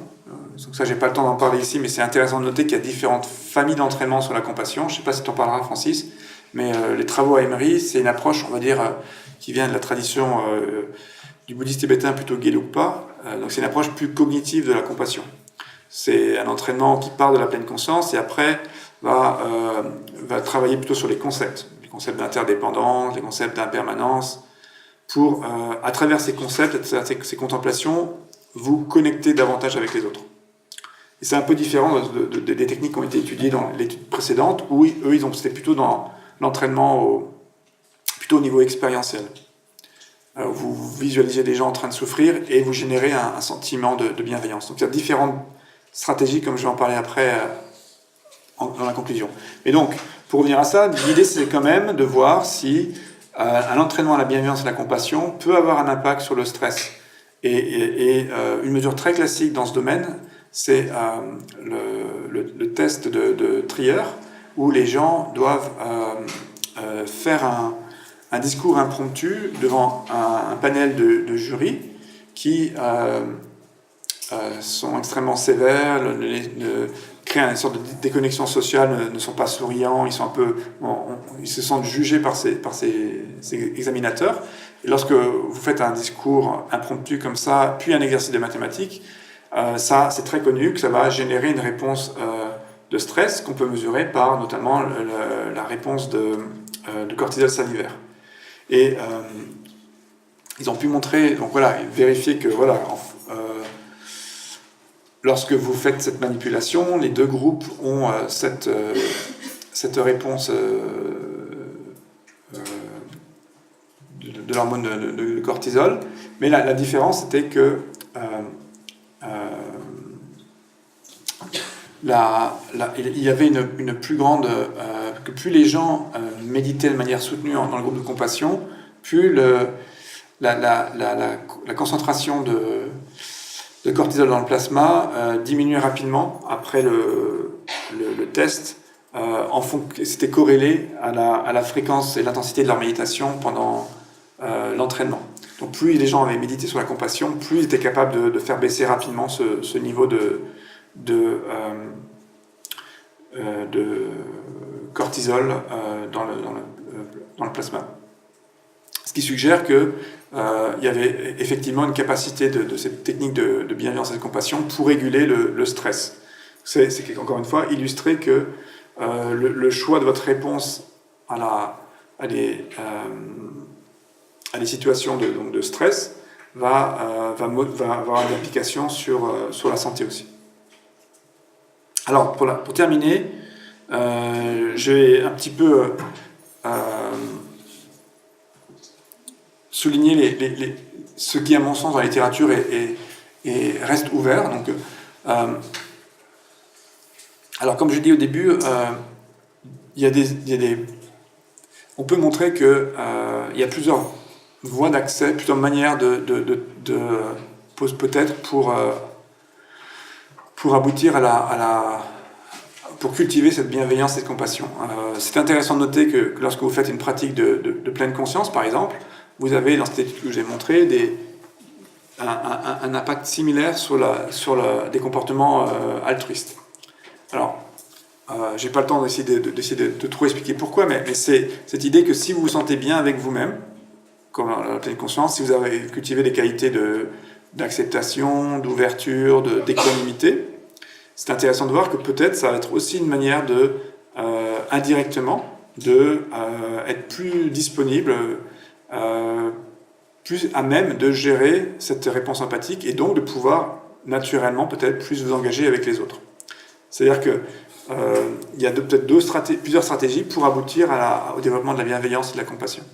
Donc ça, j'ai pas le temps d'en parler ici, mais c'est intéressant de noter qu'il y a différentes familles d'entraînement sur la compassion. Je sais pas si tu en parleras, Francis, mais les travaux à Emery, c'est une approche, on va dire, qui vient de la tradition du bouddhisme tibétain, plutôt Gelugpa. Donc c'est une approche plus cognitive de la compassion. C'est un entraînement qui part de la pleine conscience et après va travailler plutôt sur les concepts d'interdépendance, les concepts d'impermanence, pour, à travers ces concepts, à travers ces contemplations, vous connecter davantage avec les autres. Et c'est un peu différent des techniques qui ont été étudiées dans l'étude précédente, où eux, c'était plutôt dans l'entraînement plutôt au niveau expérientiel. Alors, vous visualisez des gens en train de souffrir et vous générez un sentiment de bienveillance. Donc il y a différentes stratégies, comme je vais en parler après dans la conclusion. Et donc, pour revenir à ça, l'idée c'est quand même de voir si un entraînement à la bienveillance et à la compassion peut avoir un impact sur le stress. Et une mesure très classique dans ce domaine, c'est le test de Trier, où les gens doivent faire un discours impromptu devant un panel de jury qui sont extrêmement sévères, créent une sorte de déconnexion sociale, ne sont pas souriants, ils se sentent jugés par ces examinateurs. Et lorsque vous faites un discours impromptu comme ça, puis un exercice de mathématiques, ça, c'est très connu que ça va générer une réponse de stress qu'on peut mesurer par notamment la réponse de cortisol salivaire. Et ils ont pu montrer, donc voilà, vérifier que voilà, lorsque vous faites cette manipulation, les deux groupes ont cette réponse de l'hormone de cortisol, mais la différence c'était que il y avait une plus grande que plus les gens méditaient de manière soutenue dans le groupe de compassion, plus la concentration de cortisol dans le plasma diminuait rapidement après le test. C'était corrélé à la fréquence et l'intensité de leur méditation pendant l'entraînement. Donc plus les gens avaient médité sur la compassion, plus ils étaient capables de faire baisser rapidement ce niveau de cortisol dans le plasma. Ce qui suggère qu'il y avait effectivement une capacité de cette technique de bienveillance et de compassion pour réguler le stress. C'est encore une fois illustrer que le choix de votre réponse à des situations de stress va avoir une application sur la santé aussi. Alors, pour terminer, je vais un petit peu souligner ce qui, à mon sens, dans la littérature reste ouvert. Donc, alors, comme je dis au début, on peut montrer qu'il y a plusieurs voies d'accès, plusieurs manières peut-être pour aboutir pour cultiver cette bienveillance, cette compassion. C'est intéressant de noter que lorsque vous faites une pratique de pleine conscience, par exemple, vous avez, dans cette étude que je vous ai montré, un impact similaire sur des comportements altruistes. Alors, j'ai pas le temps d'essayer de trop expliquer pourquoi, mais c'est cette idée que si vous vous sentez bien avec vous-même, comme la pleine conscience, si vous avez cultivé des qualités d'acceptation, d'ouverture, d'équanimité, c'est intéressant de voir que peut-être ça va être aussi une manière indirectement, être plus disponible, plus à même de gérer cette réponse empathique et donc de pouvoir naturellement peut-être plus vous engager avec les autres. C'est-à-dire que il y a peut-être plusieurs stratégies pour aboutir au développement de la bienveillance et de la compassion.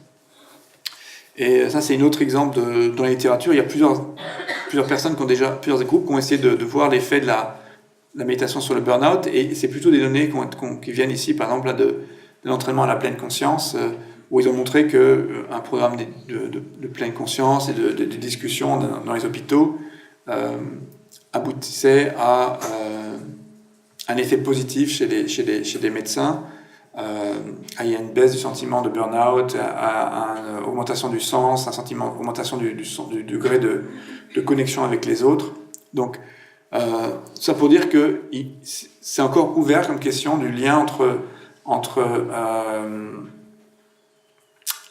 Et ça, c'est un autre exemple dans la littérature. Il y a plusieurs personnes plusieurs groupes qui ont essayé de voir l'effet de la méditation sur le burn-out, et c'est plutôt des données qui viennent ici, par exemple, là, de l'entraînement à la pleine conscience, où ils ont montré qu'un programme de pleine conscience et de discussion dans les hôpitaux aboutissait à un effet positif chez des médecins, à une baisse du sentiment de burn-out, à une augmentation du sens, augmentation du degré de connexion avec les autres. Donc, ça pour dire que c'est encore ouvert comme question du lien entre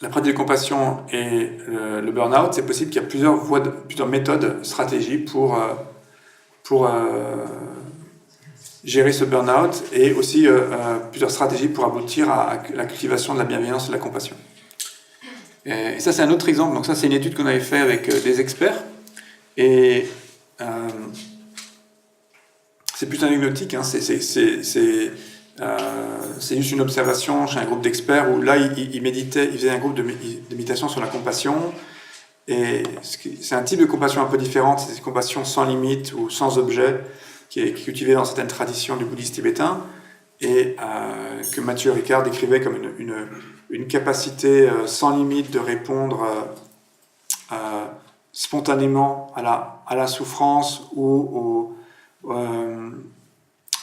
la pratique de compassion et le burn-out. C'est possible qu'il y a plusieurs méthodes, stratégies pour gérer ce burn-out, et aussi plusieurs stratégies pour aboutir à la cultivation de la bienveillance et de la compassion. Et ça, c'est un autre exemple. Donc ça, c'est une étude qu'on avait fait avec des experts, et c'est plus anecdotique, hein. C'est juste une observation chez un groupe d'experts où là, ils faisaient un groupe de méditation sur la compassion. Et c'est un type de compassion un peu différente, c'est une compassion sans limite ou sans objet, qui est cultivée dans certaines traditions du bouddhisme tibétain, et que Mathieu Ricard décrivait comme une capacité sans limite de répondre spontanément à la souffrance ou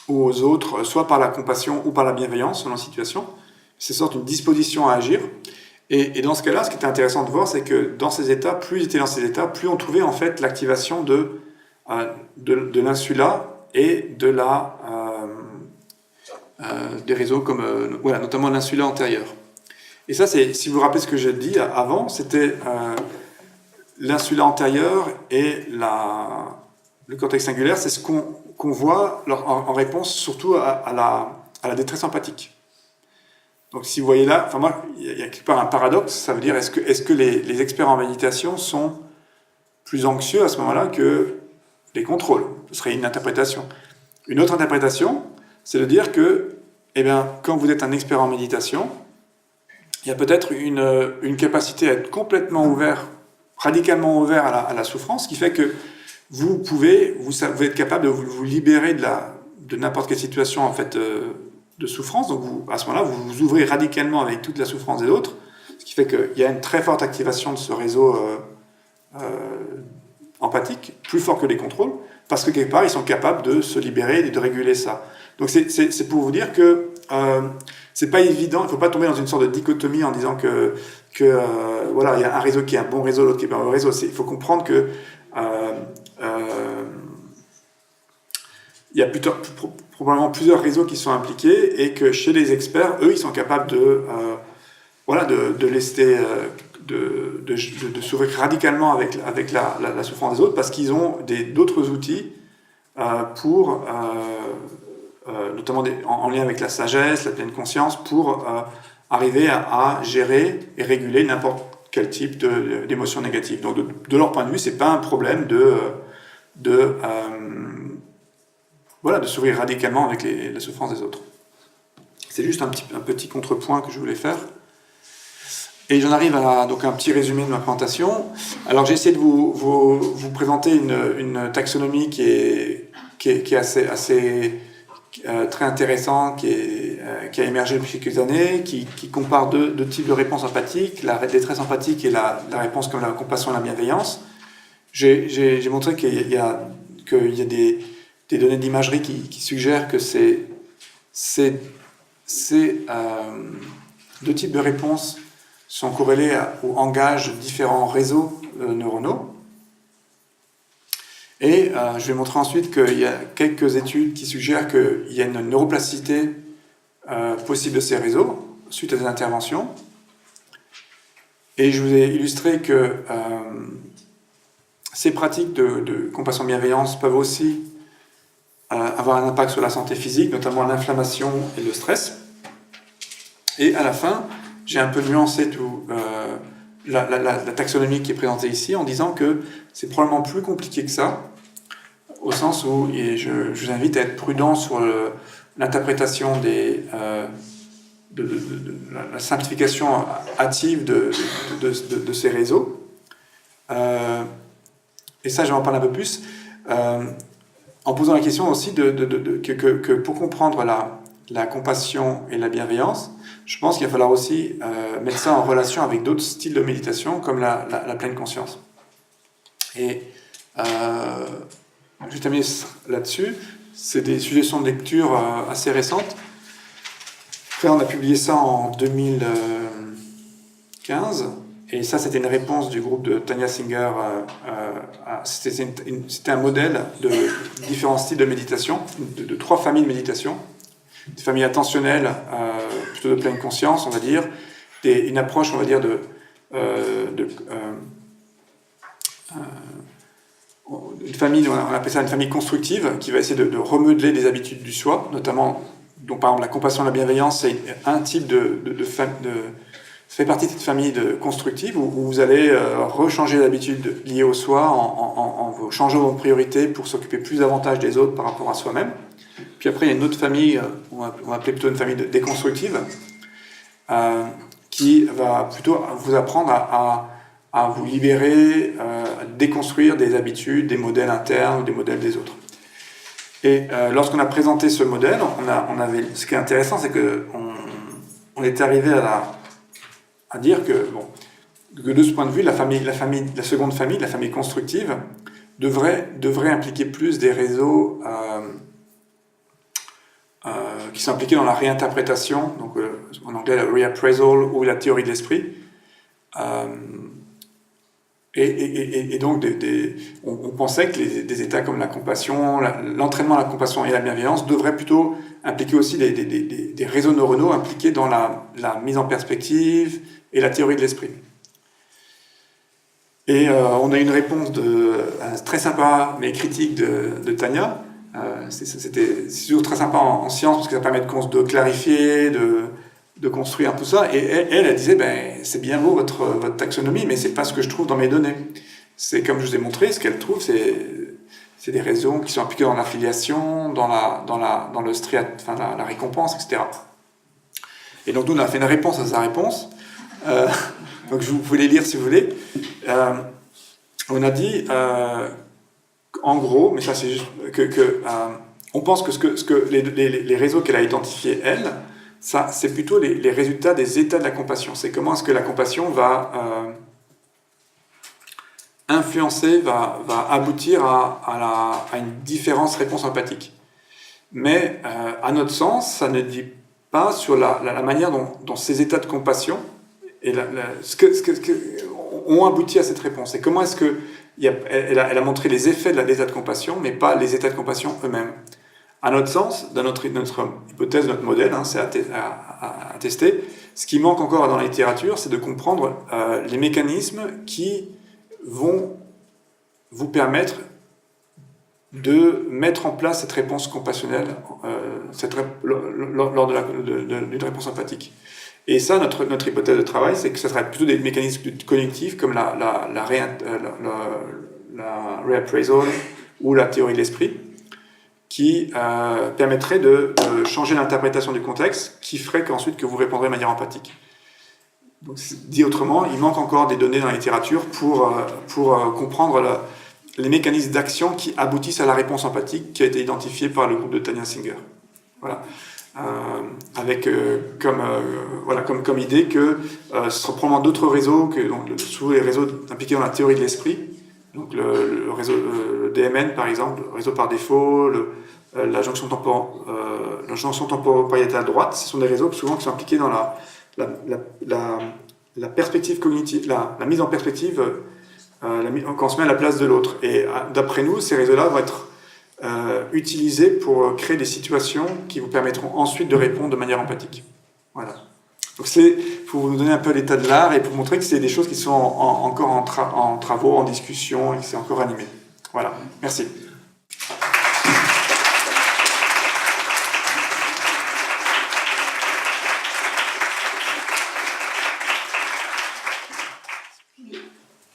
aux autres, soit par la compassion ou par la bienveillance, selon la situation. C'est une sorte d'une disposition à agir. Et dans ce cas-là, ce qui était intéressant de voir, c'est que dans ces états, plus ils étaient dans ces états, plus on trouvait en fait l'activation de l'insula et des réseaux comme notamment l'insula antérieur. Et ça, si vous vous rappelez ce que j'ai dit avant, c'était l'insula antérieur et le cortex singulaire, c'est ce qu'on voit en réponse surtout à la détresse empathique. Donc si vous voyez là, moi, il y a quelque part un paradoxe, ça veut dire est-ce que les experts en méditation sont plus anxieux à ce moment-là que les contrôles? Ce serait une interprétation. Une autre interprétation, c'est de dire que, quand vous êtes un expert en méditation, il y a peut-être une capacité à être complètement ouvert, radicalement ouvert à la souffrance, qui fait que vous êtes capable de vous libérer de n'importe quelle situation en fait de souffrance. Donc à ce moment-là, vous vous ouvrez radicalement avec toute la souffrance des autres, ce qui fait qu'il y a une très forte activation de ce réseau empathique, plus fort que les contrôles, parce que quelque part, ils sont capables de se libérer et de réguler ça. Donc c'est pour vous dire que c'est pas évident, il ne faut pas tomber dans une sorte de dichotomie en disant que il y a un réseau qui est un bon réseau, l'autre qui est pas un bon réseau. Il faut comprendre que il y a probablement plusieurs réseaux qui sont impliqués, et que chez les experts, eux, ils sont capables de laisser de s'ouvrir radicalement avec la souffrance des autres, parce qu'ils ont d'autres outils pour notamment en lien avec la sagesse, la pleine conscience, pour arriver à gérer et réguler n'importe quel type d'émotions négatives. Donc de leur point de vue, c'est pas un problème de s'ouvrir radicalement avec la souffrance des autres. C'est juste un petit contrepoint que je voulais faire. Et j'en arrive à donc un petit résumé de ma présentation. Alors j'ai essayé de vous présenter une taxonomie qui est assez très intéressante, qui a émergé depuis quelques années, qui compare deux types de réponses empathiques, la détresse empathique et la réponse comme la compassion et la bienveillance. J'ai montré qu'il y a des données d'imagerie qui suggèrent que c'est Ces deux types de réponses sont corrélés ou engagent différents réseaux neuronaux. Et je vais montrer ensuite qu'il y a quelques études qui suggèrent qu'il y a une neuroplasticité possible de ces réseaux suite à des interventions. Et je vous ai illustré que ces pratiques de compassion-bienveillance peuvent aussi avoir un impact sur la santé physique, notamment l'inflammation et le stress. Et à la fin, j'ai un peu nuancé la taxonomie qui est présentée ici en disant que c'est probablement plus compliqué que ça, au sens où je vous invite à être prudent sur l'interprétation de la simplification hâtive de ces réseaux. Et ça, je vais en parler un peu plus, en posant la question aussi que pour comprendre la compassion et la bienveillance, je pense qu'il va falloir aussi mettre ça en relation avec d'autres styles de méditation, comme la pleine conscience. Et je vais terminer là-dessus. C'est des suggestions de lecture assez récentes. Après, on a publié ça en 2015. Et ça, c'était une réponse du groupe de Tanya Singer. C'était un modèle de différents styles de méditation, de 3 familles de méditation. Des familles attentionnelles, plutôt de pleine conscience, on va dire. Une approche, on va dire, une famille, on appelle ça une famille constructive, qui va essayer de remodeler des habitudes du soi, notamment, donc par exemple la compassion et la bienveillance, c'est un type ça fait partie de cette famille constructive où vous allez rechanger les habitudes liées au soi en changeant vos priorités pour s'occuper plus davantage des autres par rapport à soi-même. Puis après, il y a une autre famille, on va appeler plutôt une famille déconstructive, qui va plutôt vous apprendre à vous libérer, à déconstruire des habitudes, des modèles internes ou des modèles des autres. Et lorsqu'on a présenté ce modèle, ce qui est intéressant, c'est qu'on est arrivé à dire que de ce point de vue, la seconde famille, la famille constructive, devrait impliquer plus des réseaux qui sont impliqués dans la réinterprétation, donc en anglais la reappraisal ou la théorie de l'esprit. Et donc, on pensait que des états comme la compassion, l'entraînement à la compassion et la bienveillance devraient plutôt impliquer aussi des réseaux neuronaux impliqués dans la mise en perspective et la théorie de l'esprit. Et on a une réponse très sympa mais critique de Tanya. C'est toujours très sympa en science parce que ça permet de clarifier, de construire un peu ça. Et elle disait, c'est bien beau votre taxonomie, mais c'est pas ce que je trouve dans mes données. C'est comme je vous ai montré, ce qu'elle trouve, c'est des réseaux qui sont impliqués dans l'affiliation, dans la récompense, etc. Et donc nous, on a fait une réponse à sa réponse. Donc vous pouvez les lire si vous voulez. On a dit, en gros, mais ça c'est juste on pense que les réseaux qu'elle a identifiés, elle, ça, c'est plutôt les résultats des états de la compassion. C'est comment est-ce que la compassion va influencer, va aboutir à une différence réponse empathique. Mais à notre sens, ça ne dit pas sur la manière dont ces états de compassion ont abouti à cette réponse. Et comment est-ce que elle a montré les effets de l'état de compassion, mais pas les états de compassion eux-mêmes. À notre sens, dans notre hypothèse, notre modèle, c'est à tester, ce qui manque encore dans la littérature, c'est de comprendre les mécanismes qui vont vous permettre de mettre en place cette réponse compassionnelle lors d'une réponse empathique. Et ça, notre hypothèse de travail, c'est que ce serait plutôt des mécanismes cognitifs comme la reappraisal ou la théorie de l'esprit, qui permettrait de changer l'interprétation du contexte, qui ferait qu'ensuite que vous répondrez de manière empathique. Donc, dit autrement, il manque encore des données dans la littérature pour comprendre les mécanismes d'action qui aboutissent à la réponse empathique qui a été identifiée par le groupe de Tanya Singer. Voilà. Avec comme idée que ce sera probablement d'autres réseaux sous les réseaux impliqués dans la théorie de l'esprit, donc le réseau le DMN par exemple, le réseau par défaut, la jonction temporalité à droite, ce sont des réseaux souvent qui sont impliqués dans la perspective cognitive, la mise en perspective, quand on se met à la place de l'autre. Et d'après nous, ces réseaux-là vont être utilisés pour créer des situations qui vous permettront ensuite de répondre de manière empathique. Voilà. Donc c'est pour vous donner un peu l'état de l'art et pour montrer que c'est des choses qui sont encore en travaux, en discussion et que c'est encore animé. Voilà. Merci.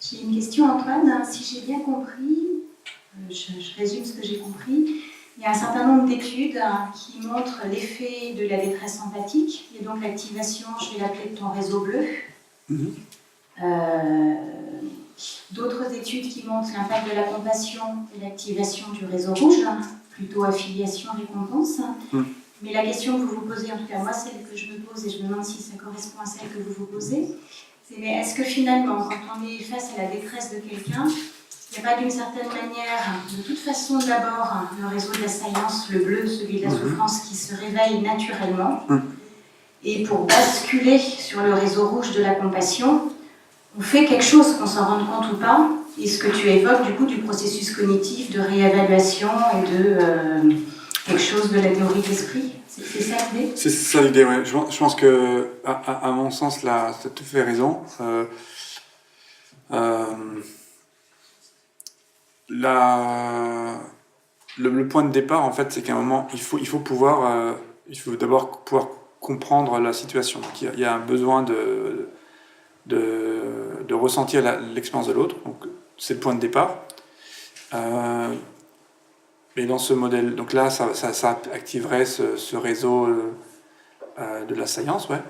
J'ai une question, Antoine. Si j'ai bien compris, je résume ce que j'ai compris, il y a un certain nombre d'études qui montrent l'effet de la détresse empathique et donc l'activation, je vais l'appeler, de ton réseau bleu. D'autres études qui montrent l'impact de la compassion et l'activation du réseau rouge, plutôt affiliation-récompense. Mais la question que vous vous posez, en tout cas moi, celle que je me pose, et je me demande si ça correspond à celle que vous vous posez, c'est mais est-ce que finalement, quand on est face à la détresse de quelqu'un, il n'y a pas d'une certaine manière, de toute façon d'abord, le réseau de l'assaillance, le bleu, celui de la souffrance, qui se réveille naturellement, et pour basculer sur le réseau rouge de la compassion, on fait quelque chose, qu'on s'en rende compte ou pas, et ce que tu évoques du coup du processus cognitif, de réévaluation et de quelque chose de la théorie de l'esprit. C'est ça l'idée ? C'est ça l'idée, oui. Je pense que, à mon sens, là, tu as tout fait raison. Le point de départ, en fait, c'est qu'à un moment, il faut d'abord pouvoir comprendre la situation. Donc, il y a un besoin de ressentir l'expérience de l'autre. Donc, c'est le point de départ. Et dans ce modèle, donc là, ça activerait ce réseau de l'assaillance, ouais,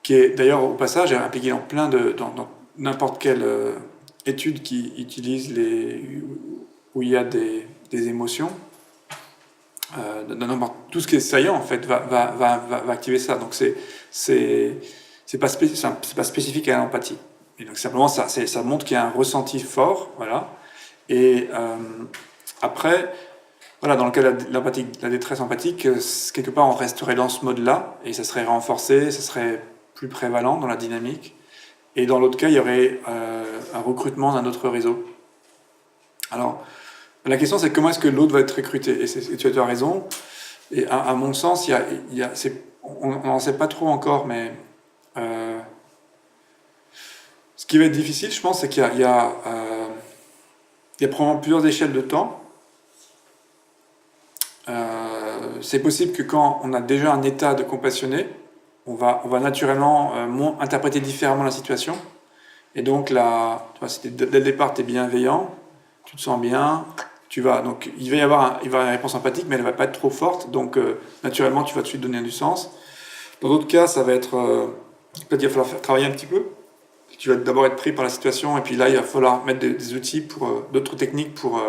qui est d'ailleurs au passage impliqué dans n'importe quelle étude qui utilise où il y a des émotions. Tout ce qui est saillant en fait va activer ça. Donc c'est pas spécifique à l'empathie. Et donc simplement ça montre qu'il y a un ressenti fort, voilà. Et après, voilà, dans le cas de l'empathie, la détresse empathique, quelque part on resterait dans ce mode-là et ça serait renforcé, ça serait plus prévalent dans la dynamique. Et dans l'autre cas, il y aurait un recrutement d'un autre réseau. Alors, la question c'est comment est-ce que l'autre va être recruté ? Et tu as raison. Et à mon sens, on n'en sait pas trop encore, mais ce qui va être difficile, je pense, c'est qu'il y a probablement plusieurs échelles de temps. C'est possible que quand on a déjà un état de compassionné, on va naturellement interpréter différemment la situation. Et donc, si dès le départ, tu es bienveillant, tu te sens bien, donc il va y avoir une réponse empathique, mais elle ne va pas être trop forte. Donc, naturellement, tu vas tout de suite donner du sens. Dans d'autres cas, ça va être... peut-être qu'il va falloir travailler un petit peu. Tu vas d'abord être pris par la situation, et puis là, il va falloir mettre des outils, d'autres techniques pour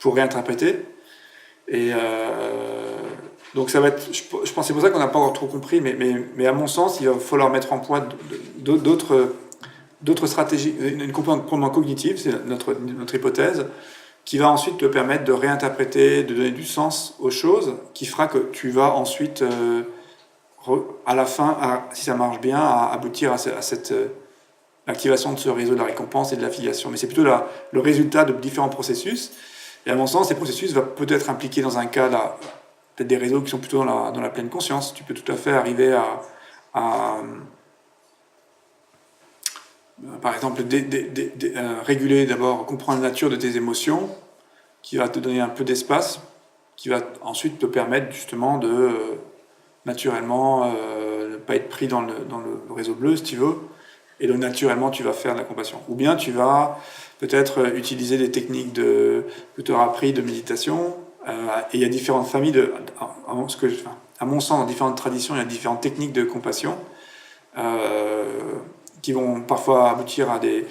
réinterpréter. Et donc ça va être, je pense que c'est pour ça qu'on n'a pas encore trop compris, mais à mon sens, il va falloir mettre en point d'autres stratégies, une composante cognitive, c'est notre hypothèse, qui va ensuite te permettre de réinterpréter, de donner du sens aux choses, qui fera que tu vas ensuite, à la fin, si ça marche bien, aboutir à cette activation de ce réseau de la récompense et de l'affiliation. Mais c'est plutôt le résultat de différents processus. Et à mon sens, ces processus vont peut-être impliquer dans un cas peut-être des réseaux qui sont plutôt dans la pleine conscience. Tu peux tout à fait arriver à par exemple, réguler d'abord, comprendre la nature de tes émotions, qui va te donner un peu d'espace, qui va ensuite te permettre justement de naturellement ne pas être pris dans le réseau bleu, si tu veux. Et donc naturellement, tu vas faire de la compassion. Ou bien tu vas peut-être utiliser des techniques que tu auras appris de méditation. Et il y a différentes familles à mon sens, dans différentes traditions, il y a différentes techniques de compassion qui vont parfois aboutir à des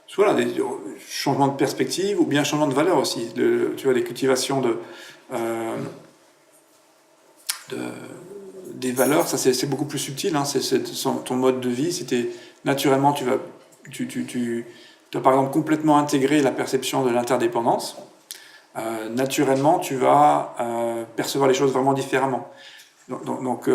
changements de perspective ou bien changements de valeur aussi. Des cultivations des valeurs, ça c'est beaucoup plus subtil. Hein, c'est ton mode de vie. Naturellement, tu as par exemple complètement intégré la perception de l'interdépendance. naturellement, tu vas percevoir les choses vraiment différemment. Donc,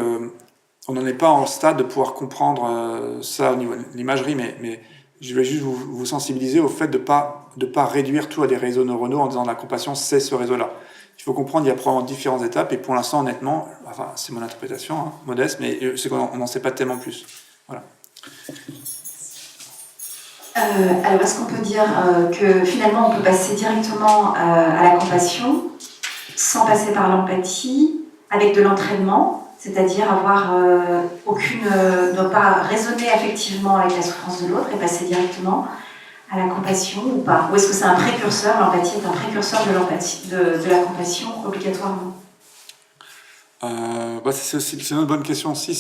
on n'en est pas en stade de pouvoir comprendre ça au niveau de l'imagerie, mais je vais juste vous sensibiliser au fait de pas réduire tout à des réseaux neuronaux en disant la compassion, c'est ce réseau-là. Il faut comprendre, il y a probablement différentes étapes, et pour l'instant, honnêtement, enfin, c'est mon interprétation, hein, modeste, mais c'est qu'on n'en sait pas tellement plus. Voilà. Alors, est-ce qu'on peut dire que finalement, on peut passer directement à la compassion sans passer par l'empathie, avec de l'entraînement, c'est-à-dire avoir ne pas raisonner affectivement avec la souffrance de l'autre et passer directement à la compassion ou pas? Ou est-ce que c'est un précurseur, l'empathie est un précurseur de la compassion obligatoirement? C'est une autre bonne question aussi.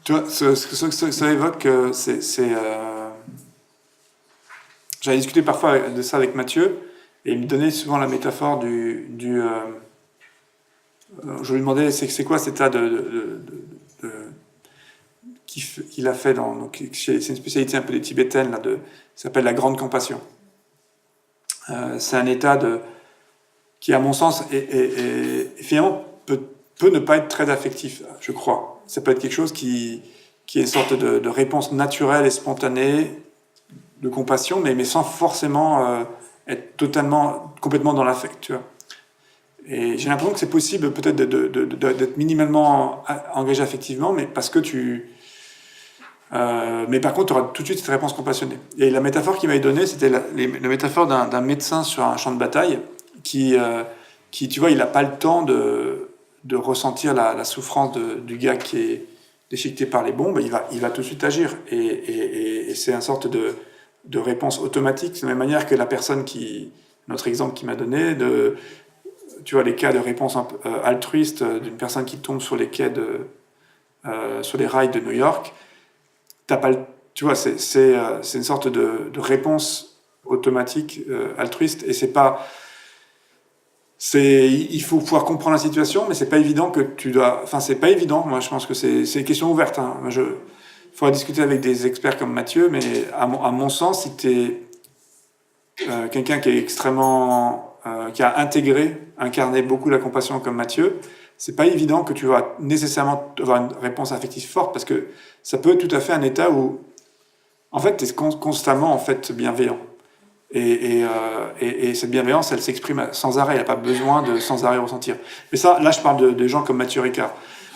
Tu vois, ce que ça évoque, j'avais discuté parfois de ça avec Mathieu, et il me donnait souvent la métaphore je lui demandais c'est quoi cet état qu'il a fait c'est une spécialité un peu des Tibétaines, ça s'appelle la grande compassion. C'est un état qui, à mon sens, et finalement peut ne pas être très affectif, je crois. Ça peut être quelque chose qui est une sorte de réponse naturelle et spontanée de compassion, mais sans forcément être complètement dans l'affect, tu vois. Et j'ai l'impression que c'est possible peut-être d'être minimalement engagé affectivement, mais parce que mais par contre, tu auras tout de suite cette réponse compassionnée. Et la métaphore qu'il m'avait donnée, c'était la métaphore d'un médecin sur un champ de bataille qui tu vois, il n'a pas le temps de ressentir la souffrance du gars qui est déchiqueté par les bombes. Il va tout de suite agir. Et c'est une sorte de réponse automatique, de la même manière que la personne notre exemple qu'il m'a donné, tu vois, les cas de réponse altruiste d'une personne qui tombe sur les quais sur les rails de New York. Tu vois, c'est une sorte de réponse automatique altruiste, et il faut pouvoir comprendre la situation, mais c'est pas évident c'est pas évident. Moi, je pense que c'est une question ouverte, hein. Il faudra discuter avec des experts comme Mathieu, mais à mon sens, si tu es quelqu'un qui est extrêmement qui a incarné beaucoup la compassion comme Mathieu, c'est pas évident que tu vas nécessairement avoir une réponse affective forte, parce que ça peut être tout à fait un état où, en fait, tu es constamment en fait bienveillant. Et cette bienveillance, elle s'exprime sans arrêt. Il n'y a pas besoin de sans arrêt ressentir. Mais ça, là, je parle de gens comme Mathieu Ricard.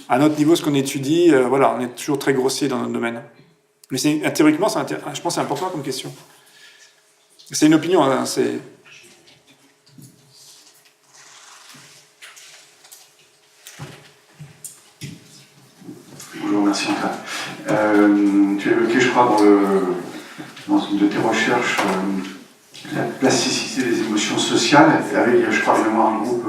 À notre niveau, ce qu'on étudie, on est toujours très grossier dans notre domaine. Mais théoriquement, je pense que c'est important comme question. C'est une opinion, hein, Bonjour, merci Antoine. Tu évoquais, je crois, dans une de tes recherches, la plasticité des émotions sociales, avec, je crois, un groupe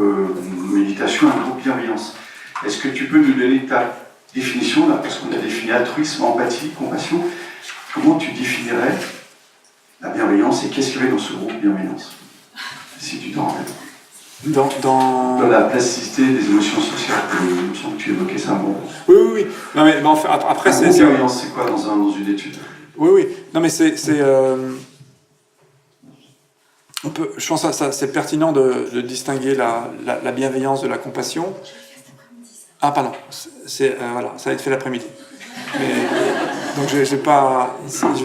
méditation, un groupe bienveillance. Est-ce que tu peux nous donner ta définition, là, parce qu'on a défini altruisme, empathie, compassion. Comment tu définirais la bienveillance et qu'est-ce qu'il y avait dans ce groupe bienveillance, si tu t'en rappelles? Dans la plasticité des émotions sociales, il me semble que tu évoquais ça. Bon. Oui. Non, mais enfin, après, c'est bienveillance, c'est quoi dans une étude? Oui. Non, mais je pense que c'est pertinent de distinguer la bienveillance de la compassion. Ah, pardon. Voilà, ça va être fait l'après-midi. Donc je vais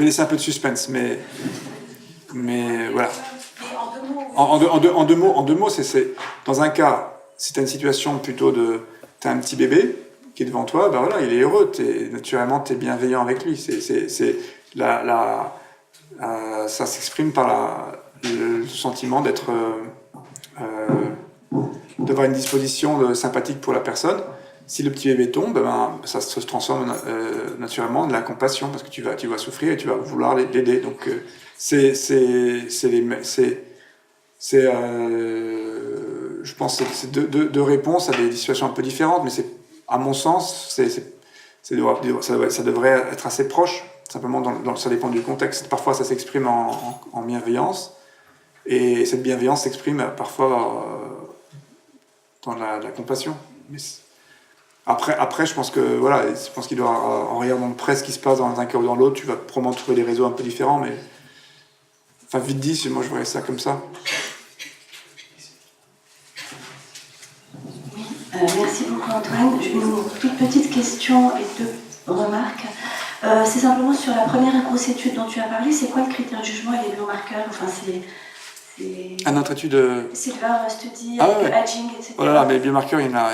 laisser un peu de suspense, mais voilà. En deux mots, c'est dans un cas, si tu as une situation plutôt tu as un petit bébé qui est devant toi, ben voilà, il est heureux, naturellement tu es bienveillant avec lui. Ça s'exprime par le sentiment d'avoir une disposition sympathique pour la personne. Si le petit bébé tombe, ça se transforme naturellement de la compassion, parce que tu vas souffrir et tu vas vouloir l'aider. Donc je pense que c'est deux réponses à des situations un peu différentes, mais à mon sens, ça devrait être assez proche. Simplement, ça dépend du contexte. Parfois, ça s'exprime en bienveillance, et cette bienveillance s'exprime parfois dans la compassion. Après, je pense que voilà, je pense qu'il doit, en regardant de près ce qui se passe dans un cas ou dans l'autre, tu vas probablement trouver des réseaux un peu différents, mais enfin vite dit, moi je voyais ça comme ça. Merci beaucoup Antoine. Une toute petite question et 2 remarques. C'est simplement sur la première grosse étude dont tu as parlé, c'est quoi le critère de jugement et les biomarqueurs? Enfin, c'est Notre étude. Silver Study, Ah ouais. Aging, etc. Oh là là, mais les biomarqueurs, il y en a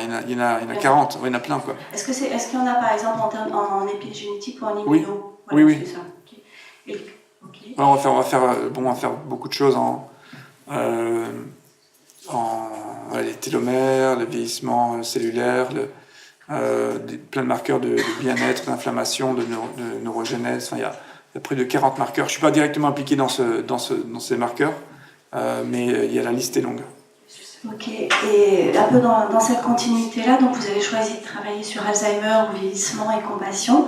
40, il y en a plein quoi. Est-ce qu'il y en a par exemple en épigénétique ou en immuno? Oui. Voilà, Oui. c'est ça. Okay. Okay. Alors, on va faire beaucoup de choses les télomères, le vieillissement cellulaire, plein de marqueurs de bien-être, d'inflammation, de neurogénèse. Enfin, il y a près de 40 marqueurs. Je ne suis pas directement impliqué dans ces marqueurs, mais il y a la liste est longue. Ok, et un peu dans cette continuité-là, donc vous avez choisi de travailler sur Alzheimer, vieillissement et compassion.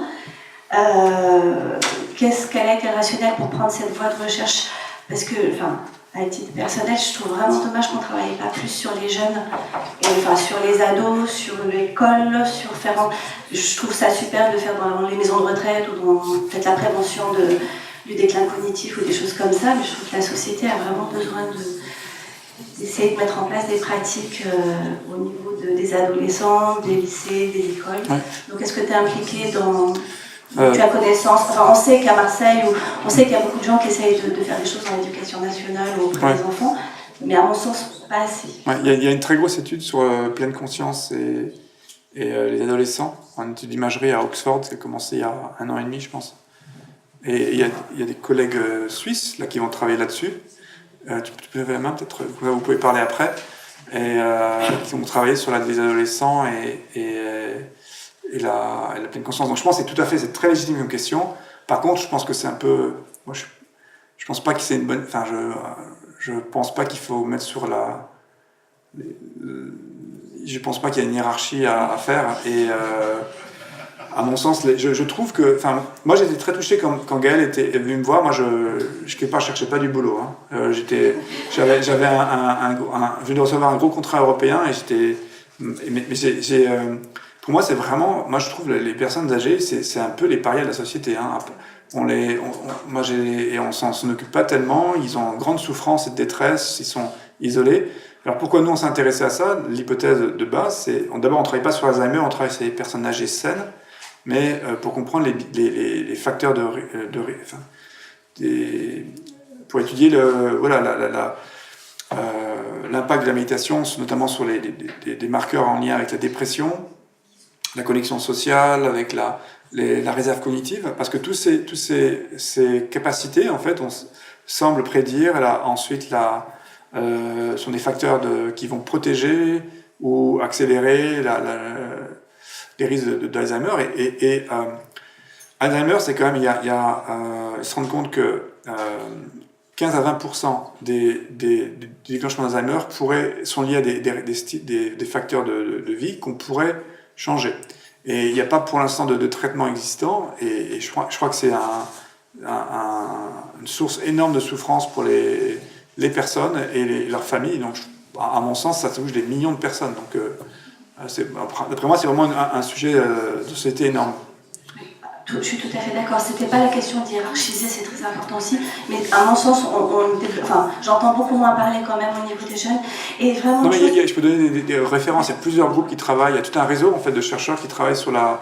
Quel a été le rationnel pour prendre cette voie de recherche? Parce que, à titre personnel, je trouve vraiment dommage qu'on ne travaille pas plus sur les jeunes, sur les ados, sur l'école, je trouve ça super de faire dans les maisons de retraite ou dans peut-être la prévention du déclin cognitif ou des choses comme ça, mais je trouve que la société a vraiment besoin d'essayer de mettre en place des pratiques au niveau des adolescents, des lycées, des écoles. Ouais. Donc est-ce que tu es impliqué dans... Tu as connaissance, on sait qu'à Marseille, on sait qu'il y a beaucoup de gens qui essayent de faire des choses dans l'éducation nationale ou auprès des enfants, mais à mon sens, pas assez. Il y a une très grosse étude sur pleine conscience et les adolescents, une étude d'imagerie à Oxford qui a commencé il y a 1 an et demi, je pense. Et il y a des collègues suisses là, qui vont travailler là-dessus. Tu peux lever la main, peut-être, vous pouvez parler après, et qui vont travailler sur les adolescents et la pleine conscience. Donc je pense que c'est très légitime comme question. Par contre, je pense que c'est un peu... Moi, je pense pas que c'est une bonne... Enfin, je pense pas qu'il faut mettre sur je pense pas qu'il y a une hiérarchie à faire. Et à mon sens, je trouve que... Enfin, moi, j'étais très touché quand Gaël est venu me voir. Moi, je cherchais pas du boulot. Hein. Je venais de recevoir un gros contrat européen et j'étais... Pour moi, c'est vraiment... Moi, je trouve les personnes âgées, c'est un peu les parias de la société. Hein. On s'en occupe pas tellement. Ils ont grande souffrance et de détresse. Ils sont isolés. Alors, pourquoi nous, on s'est intéressé à ça? L'hypothèse de base, c'est... D'abord, on ne travaille pas sur Alzheimer, on travaille sur les personnes âgées saines. Mais pour comprendre les facteurs pour étudier l'impact de la méditation, notamment sur des marqueurs en lien avec la dépression, la connexion sociale, avec la réserve cognitive, parce que toutes ces capacités, en fait, on semble prédire ensuite sont des facteurs qui vont protéger ou accélérer les risques d'Alzheimer. Et Alzheimer, c'est quand même, ils se rendent compte que 15 à 20% des déclenchements d'Alzheimer sont liés à des facteurs de vie qu'on pourrait changer. Et il n'y a pas pour l'instant de traitement existant, et je crois que c'est une source énorme de souffrance pour les personnes et leurs familles. Donc, à mon sens, ça touche des millions de personnes. Donc, d'après moi, c'est vraiment un sujet de société énorme. Je suis tout à fait d'accord. C'était pas la question d'hiérarchiser, c'est très important aussi. Mais à mon sens, j'entends beaucoup moins parler quand même au niveau des jeunes. Et vraiment. Non, mais je peux donner des références. Il y a plusieurs groupes qui travaillent. Il y a tout un réseau en fait de chercheurs qui travaillent sur la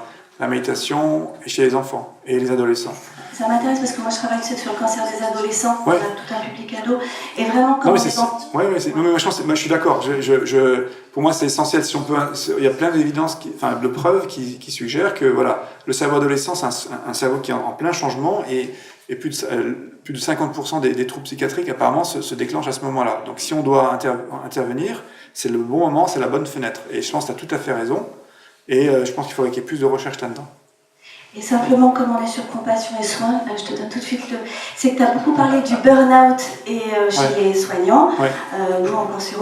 méditation chez les enfants et les adolescents. Ça m'intéresse parce que moi je travaille sur le cancer des adolescents. Ouais. On a tout un public ado. Et vraiment, moi je suis d'accord. Pour moi, c'est essentiel. Il y a plein d'évidences, de preuves qui suggèrent que voilà, le cerveau adolescent, c'est un cerveau qui est en plein changement et plus de 50% des troubles psychiatriques apparemment se déclenchent à ce moment-là. Donc si on doit intervenir, c'est le bon moment, c'est la bonne fenêtre. Et je pense que tu as tout à fait raison. Et je pense qu'il faudrait qu'il y ait plus de recherche là-dedans. Et simplement, comme on est sur compassion et soins, je te donne tout de suite c'est que tu as beaucoup parlé du burn-out chez les soignants. Ouais. Nous, en CHU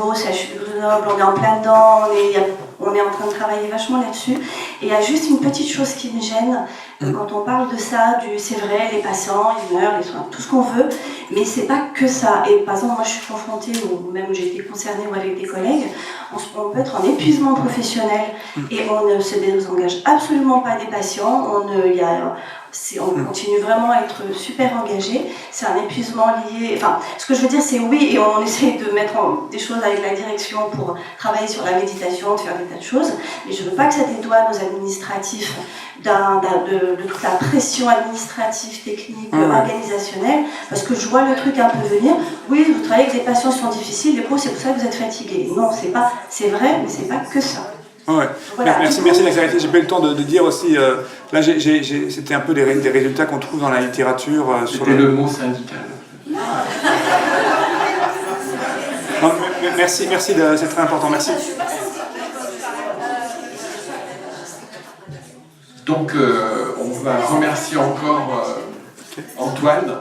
de Grenoble, on est en plein dedans, on est en train de travailler vachement là-dessus. Et il y a juste une petite chose qui me gêne quand on parle de ça, c'est vrai, les patients, ils meurent, les soins, tout ce qu'on veut, mais c'est pas que ça. Et par exemple, moi je suis confrontée, ou même j'ai été concernée ou avec des collègues, on peut être en épuisement professionnel et on ne se désengage absolument pas des patients, on continue vraiment à être super engagé. C'est un épuisement lié. Enfin, ce que je veux dire, c'est oui, et on essaye de mettre des choses avec la direction pour travailler sur la méditation, de faire des tas de choses, mais je ne veux pas que ça dédouane aux administratifs de toute la pression administrative, technique, organisationnelle, parce que je vois le truc un peu venir. Oui, vous travaillez avec des patients qui sont difficiles, les pauvres, c'est pour ça que vous êtes fatigués. Non, c'est vrai, mais c'est pas que ça. Ouais. Voilà. Merci de la clarification. J'ai pas eu le temps de dire aussi. Là, c'était un peu des résultats qu'on trouve dans la littérature. C'était le mot syndical. Non, merci, c'est très important. Merci. Donc, on va remercier encore Antoine.